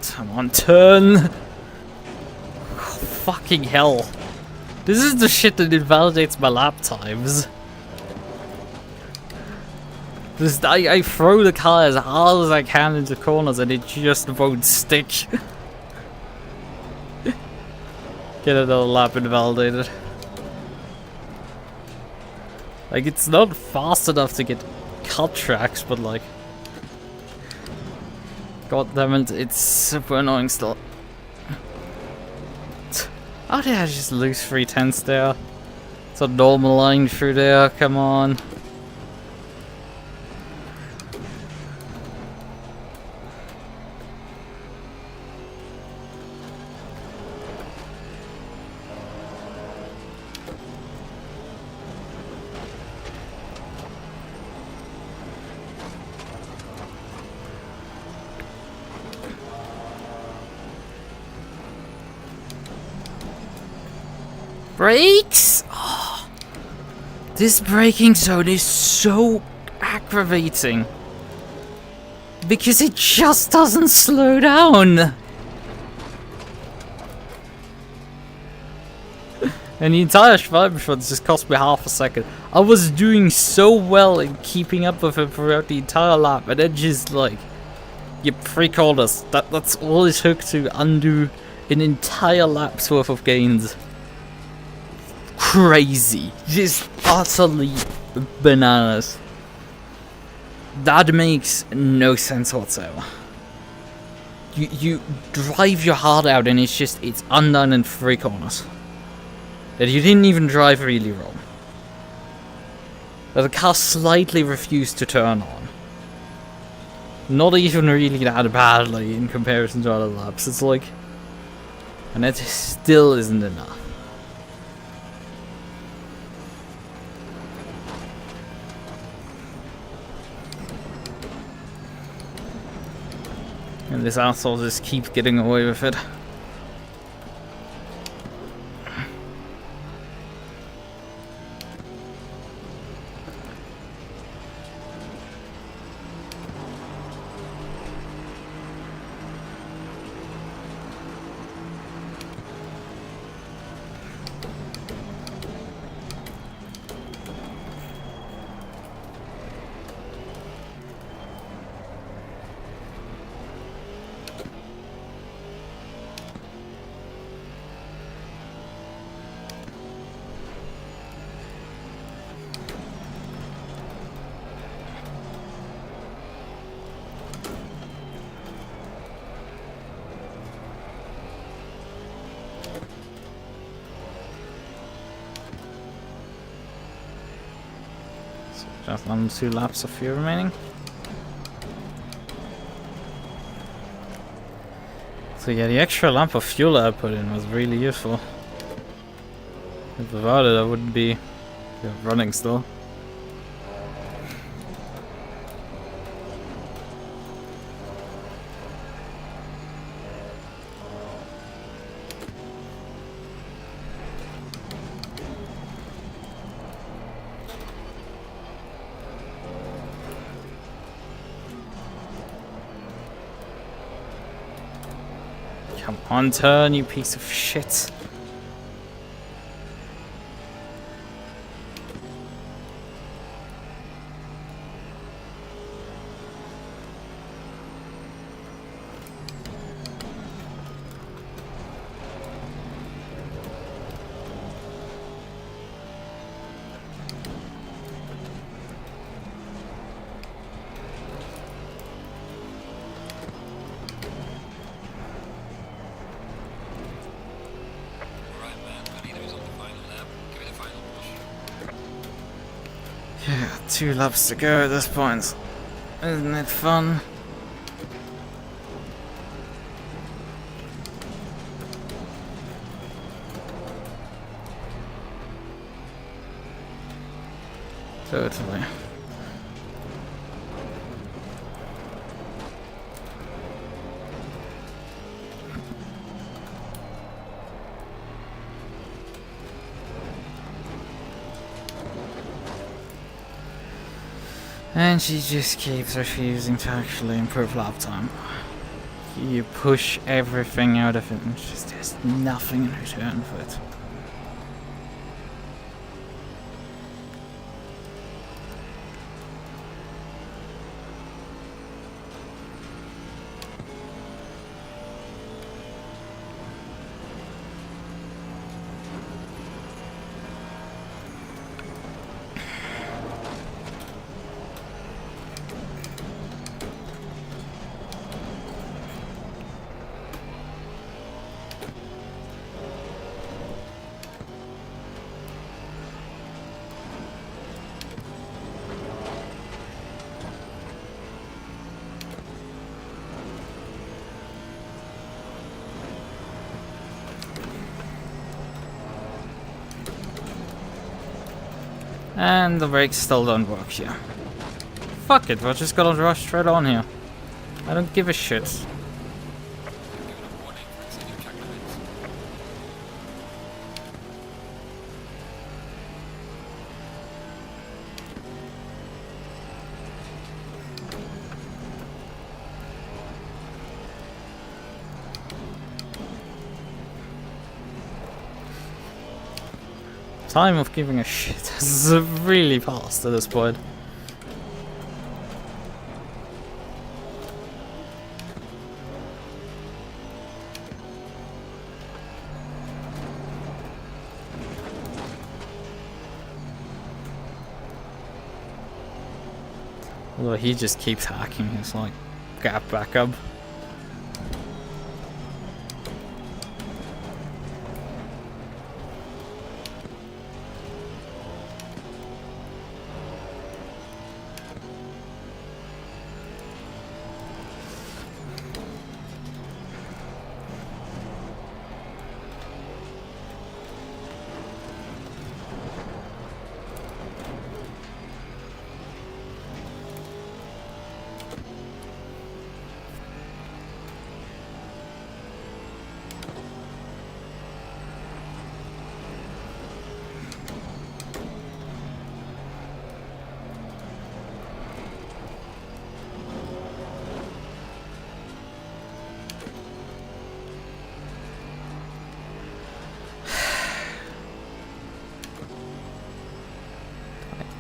Come on, turn! Oh, fucking hell. This is the shit that invalidates my lap times. I throw the car as hard as I can into corners and it just won't stick. Get another lap invalidated. Like, it's not fast enough to get cut tracks, but like... God damn it, it's super annoying still. How did I just lose 3/10 there? It's a normal line through there, come on. Brakes? Oh, this braking zone is so aggravating. Because it just doesn't slow down. And the entire Schwalbe shot just cost me half a second. I was doing so well in keeping up with him throughout the entire lap, and then just like, yep, 3 corners. That's all it took to undo an entire lap's worth of gains. Crazy. Just utterly bananas. That makes no sense whatsoever. You drive your heart out and it's undone in 3 corners. That you didn't even drive really wrong. That the car slightly refused to turn on. Not even really that badly in comparison to other laps. It's like... And that still isn't enough. And this asshole just keeps getting away with it. Just on 2 laps of fuel remaining. So yeah, the extra lap of fuel I put in was really useful. If without it I wouldn't be running still. Come on, turn, you piece of shit. Alright, man. Radeon is on the final lap. Give it a final push. Yeah, 2 laps to go at this point. Isn't it fun? Totally. And she just keeps refusing to actually improve lap time. You push everything out of it and just there's nothing in return for it. And the brakes still don't work here. Fuck it, we're just gonna rush straight on here. I don't give a shit. Give it a warning for exceeding track limits. Time of giving a shit has really passed at this point. Although he just keeps hacking his like gap back up.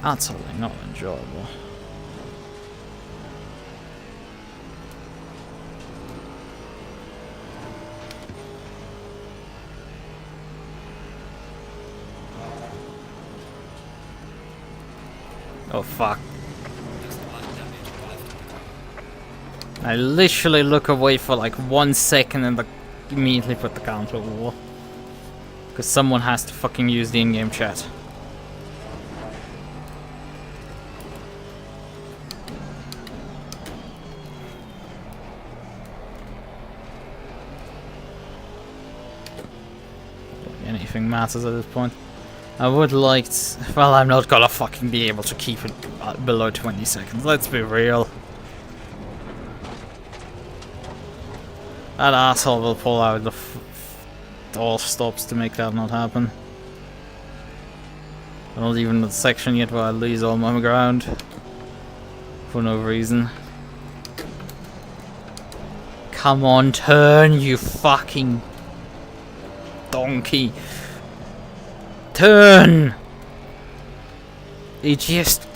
Utterly not enjoyable. Oh fuck. Just light damage to the left of the car. I literally look away for like 1 second and immediately put the counter wall. Because someone has to fucking use the in-game chat. Anything matters at this point. I would like to, well, I'm not gonna fucking be able to keep it below 20 seconds, let's be real. That asshole will pull out the all stops to make that not happen. I'm not even in the section yet where I lose all my ground. For no reason. Come on, turn, you fucking donkey. Turn! It just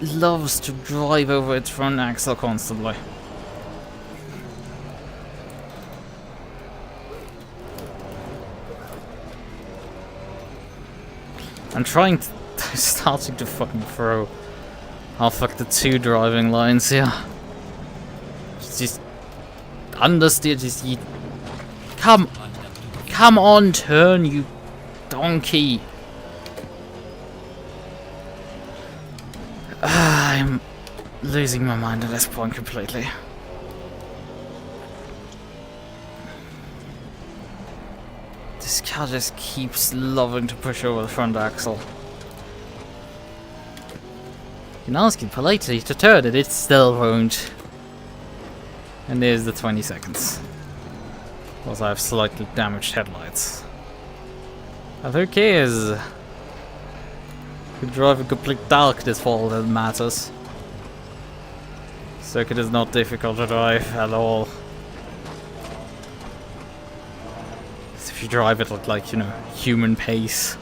loves to drive over its front axle constantly. I'm starting to fucking throw half like the two driving lines here. Just understeer, just you. Come on, turn, you donkey. I'm losing my mind at this point completely. This car just keeps loving to push over the front axle. You can ask it politely to turn it, it still won't. And there's the 20 seconds. Because I have slightly damaged headlights. But who cares? You drive in complete darkness for all that matters. Circuit is not difficult to drive at all. If you drive it at, like, you know, human pace.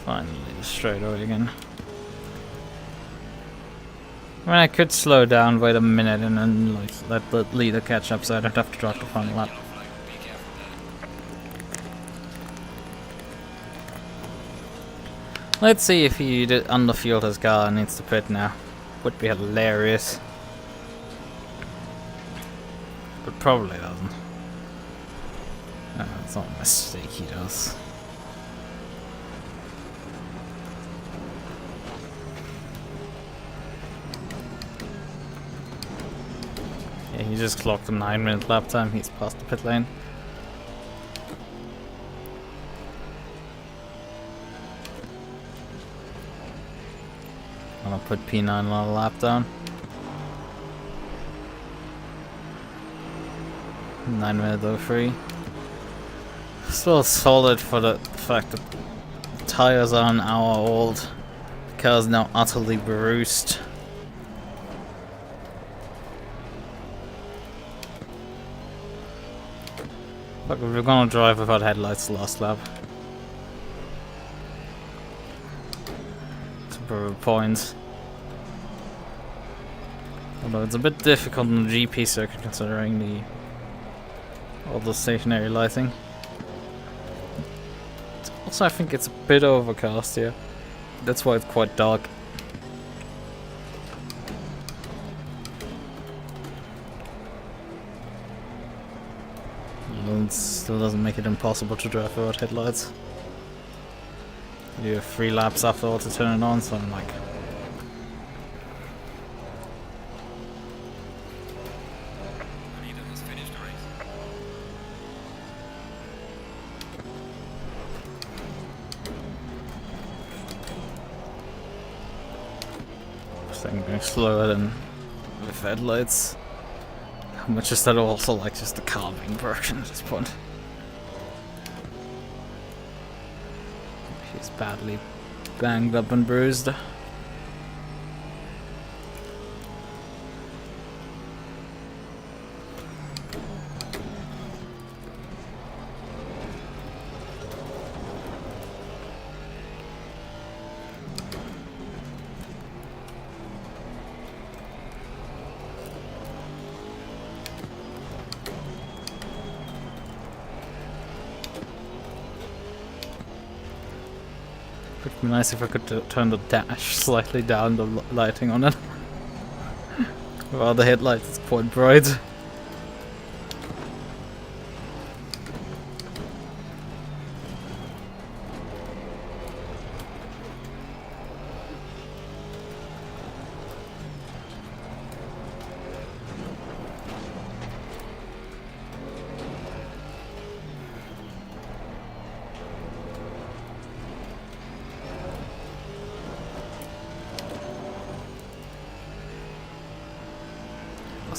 Finally, straight away again. I mean, I could slow down, wait a minute, and then like let the leader catch up, so I don't have to drive the front lap. Let's see if he underfueled his car and needs to pit now. Would be hilarious, but probably doesn't. No, it's not a mistake he does. Yeah, he just clocked a 9-minute lap time. He's past the pit lane. I'm gonna put P9 on a lap down. 9-minute 03. Still solid for the fact that the tires are an hour old. The car is now utterly bruised. Look, we're gonna drive without headlights last lap. To prove a point. Although it's a bit difficult on the GP circuit considering all the stationary lighting. Also, I think it's a bit overcast here. That's why it's quite dark. It still doesn't make it impossible to drive without headlights. You have 3 laps after to turn it on, so I'm like... Radeon has finished the race. I'm going slower than with headlights. How much is that also like just the car being broken at this point? She's badly banged up and bruised. Would be nice if I could turn the dash slightly down, the lighting on it. Well, the headlight is quite bright.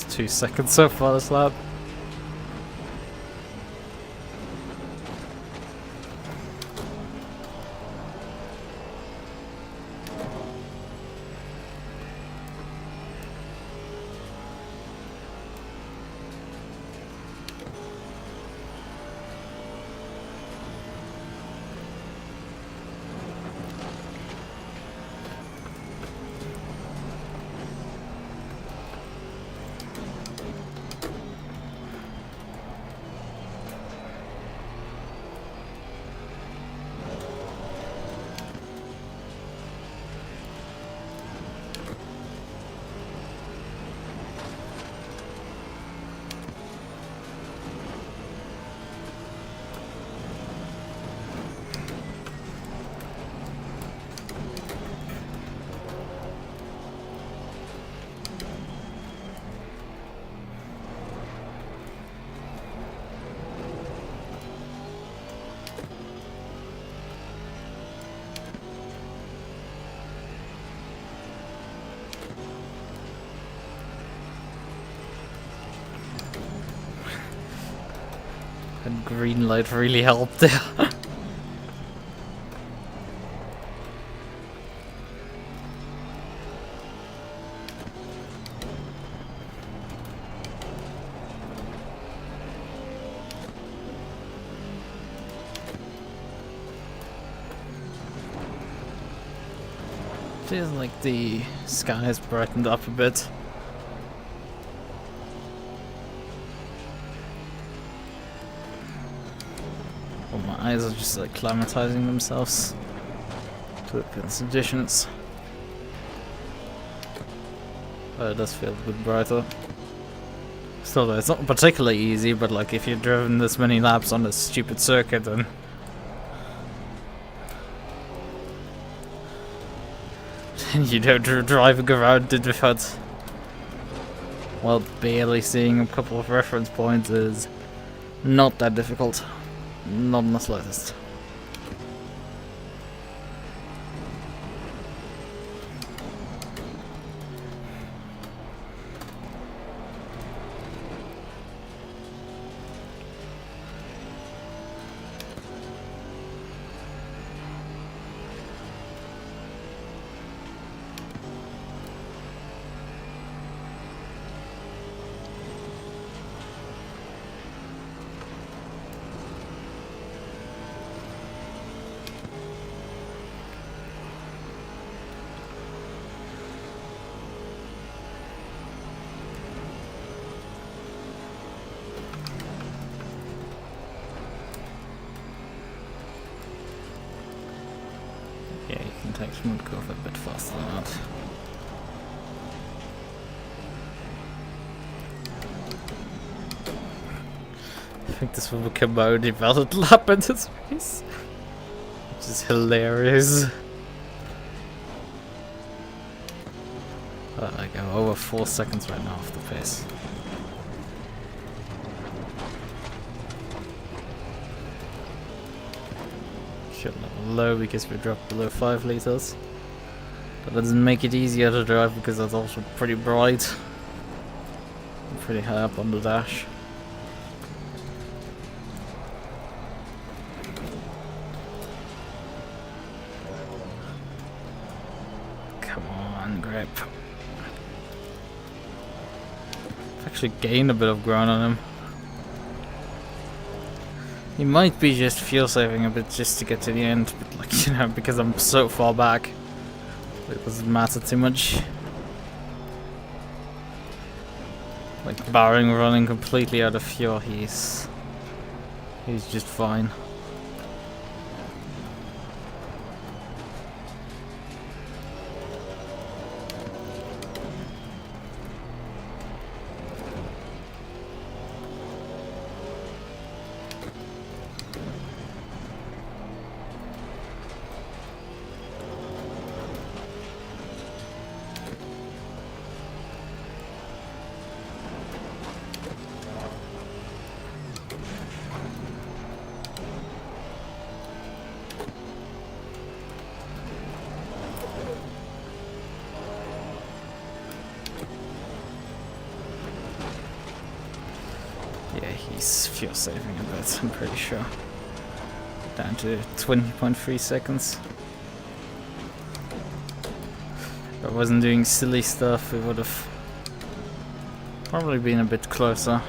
It's 2 seconds so far this lap. That green light really helped there. Feels like the sky has brightened up a bit. Oh, my eyes are just like climatizing themselves to the conditions. But it does feel a bit brighter. Still though, it's not particularly easy, but like if you've driven this many laps on this stupid circuit, then you know, driving around it without, well, barely seeing a couple of reference points is not that difficult. Not in the slightest. Yeah, you can take smooth cover a bit faster than that. I think this will become my only valid lap in this race, which is hilarious. I go over 4 seconds right now off the pace. Should level low because we dropped below 5 liters. But that doesn't make it easier to drive because that's also pretty bright. I'm pretty high up on the dash. Come on, grip. I've actually gained a bit of ground on him. He might be just fuel saving a bit just to get to the end, but like, you know, because I'm so far back, it doesn't matter too much. Like, barring running completely out of fuel, he's just fine. he's fuel saving a bit, I'm pretty sure. Down to 20.3 seconds. If I wasn't doing silly stuff, it would have probably been a bit closer.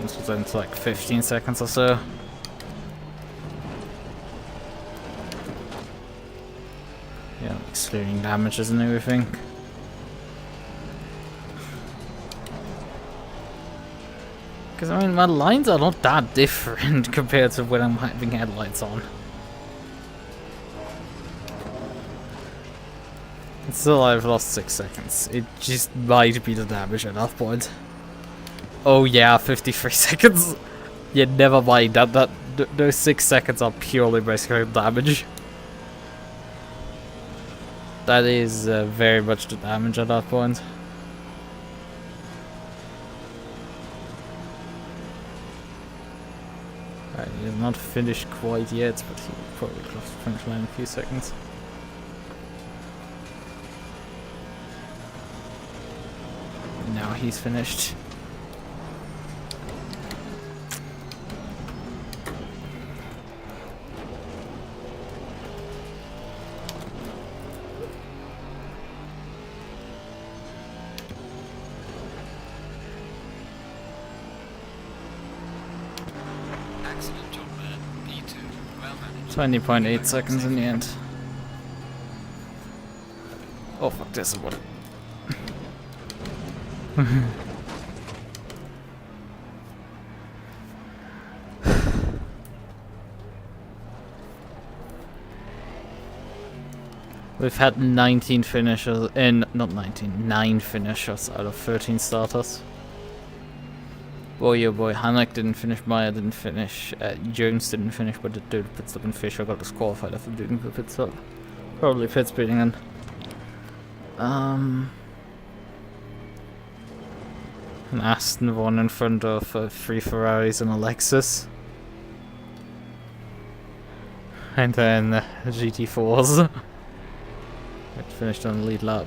This was into like 15 seconds or so. Yeah, excluding damages and everything. Because I mean, my lines are not that different compared to when I'm having headlights on. And still, I've lost 6 seconds. It just might be the damage at that point. Oh yeah, 53 seconds. Yeah, never mind. Those 6 seconds are purely basically damage. That is very much the damage at that point. Right, he is not finished quite yet, but he will probably cross the finish line in a few seconds. Now he's finished. Excellent job, man. P2. Well managed. 20.8 seconds in the end. Oh fuck this one. We've had 19 finishers, not 19, 9 finishers out of 13 starters. Boy oh boy, Hanek didn't finish, Meyer didn't finish, Jones didn't finish, but the dude pit stop, and Fisher got disqualified after doing the pit stop. Probably pit speeding in. An Aston won in front of 3 Ferraris and a Lexus. And then GT4s. It finished on the lead lap.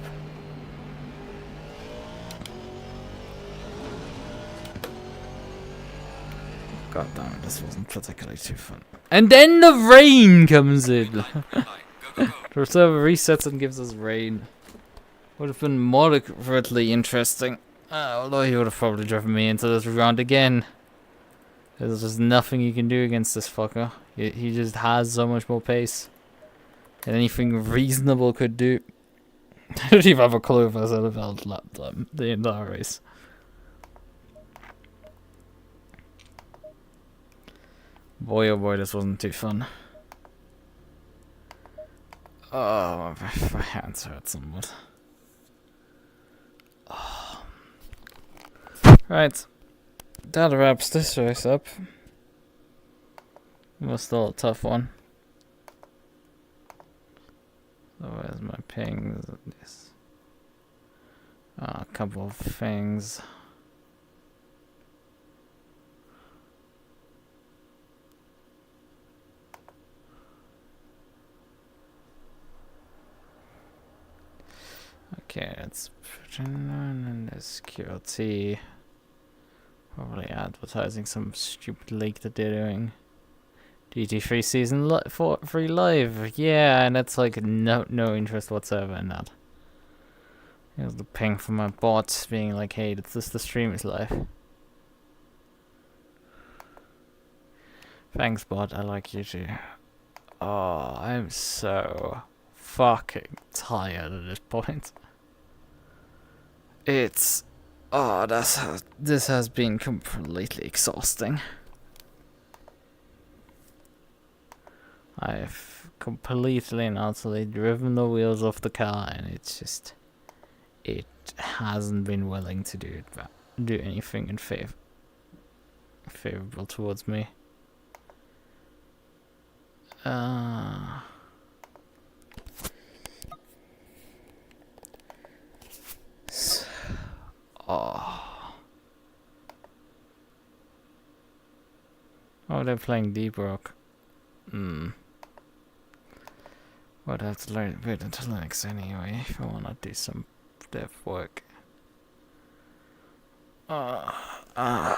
God damn it, this wasn't particularly too fun. And then the rain comes in! Go, go, go. The server resets and gives us rain. Would have been moderately interesting. Although he would have probably driven me into this round again. There's just nothing you can do against this fucker. He just has so much more pace than anything reasonable could do. I don't even have a clue if I said a valid lap time the entire race. Boy oh boy, this wasn't too fun. Oh, my hands hurt somewhat. Oh. Right, that wraps this race up. It was still a tough one. So where's my pings? This. A couple of things. Okay, let's put in this QLT. Probably advertising some stupid leak that they're doing. GT3 season 3 live. Yeah, and that's like no interest whatsoever in that. Here's the ping from my bot being like, hey, the stream is live. Thanks bot, I like you too. Oh, I'm so fucking tired at this point. It's... oh, this has been completely exhausting. I've completely and utterly driven the wheels off the car, and it's just... it hasn't been willing to do anything in favorable towards me. Oh, they're playing Deep Rock. Would have to learn a bit into Linux anyway if I wanna do some dev work. Right.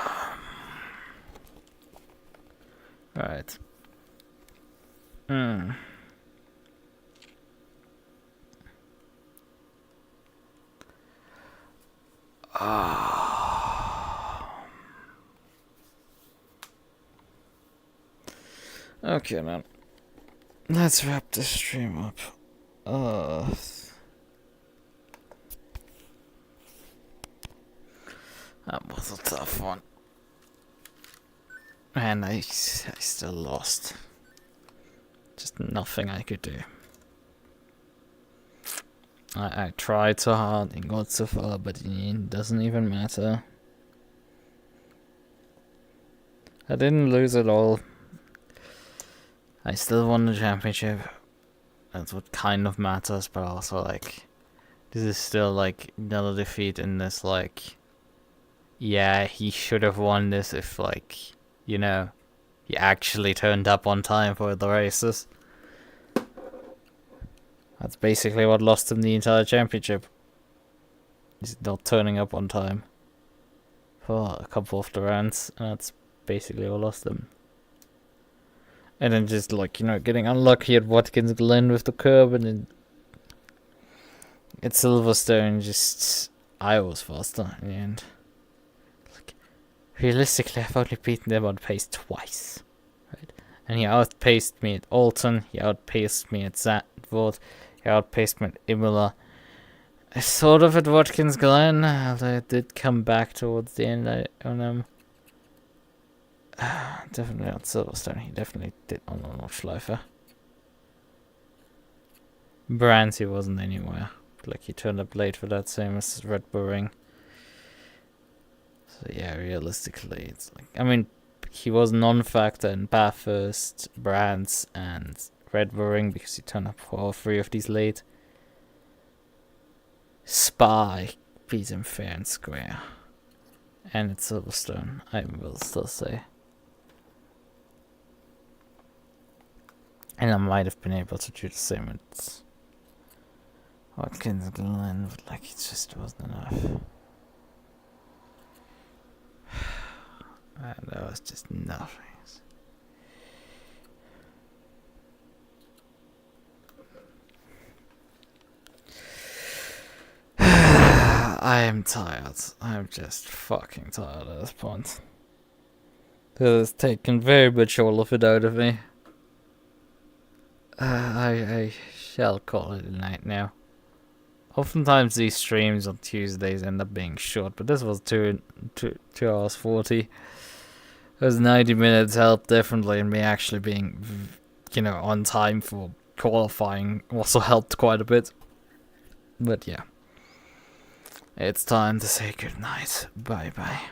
Hmm. Okay, man. Let's wrap this stream up. That was a tough one. And I still lost. Just nothing I could do. I tried so hard and got so far, but in the end, it doesn't even matter. I didn't lose at all. I still won the championship. That's what kind of matters, but also, like, this is still, like, another defeat in this, like, yeah, he should have won this if, like, you know, he actually turned up on time for the races. That's basically what lost him the entire championship. He's not turning up on time for a couple of the rounds, and that's basically what lost him. And then just, like, you know, getting unlucky at Watkins Glen with the curb, and then at Silverstone, just, I was faster in the end. Like, realistically, I've only beaten them on pace twice, right? And he outpaced me at Alton, he outpaced me at Zandvoort, he outpaced me at Imola. Sort of at Watkins Glen, although it did come back towards the end on him. Definitely on Silverstone, he definitely did on Nordschleife. Brands he wasn't anywhere. Like, he turned up late for that, same as Red Bull Ring. So yeah, realistically, it's like, I mean, he was non-factor in Bathurst, Brands, and Red Bull Ring because he turned up for all three of these late. Spa beat him fair and square. And at Silverstone, I will still say. And I might have been able to do the same at Watkins Glen, but like, it just wasn't enough. And there was just nothing. I am tired. I'm just fucking tired at this point. It has taken very much all of it out of me. I shall call it a night now. Oftentimes these streams on Tuesdays end up being short, but this was 2 hours 40. Those 90 minutes helped definitely, and me actually being, you know, on time for qualifying also helped quite a bit. But yeah. It's time to say goodnight. Bye bye.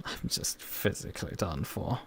I'm just physically done for.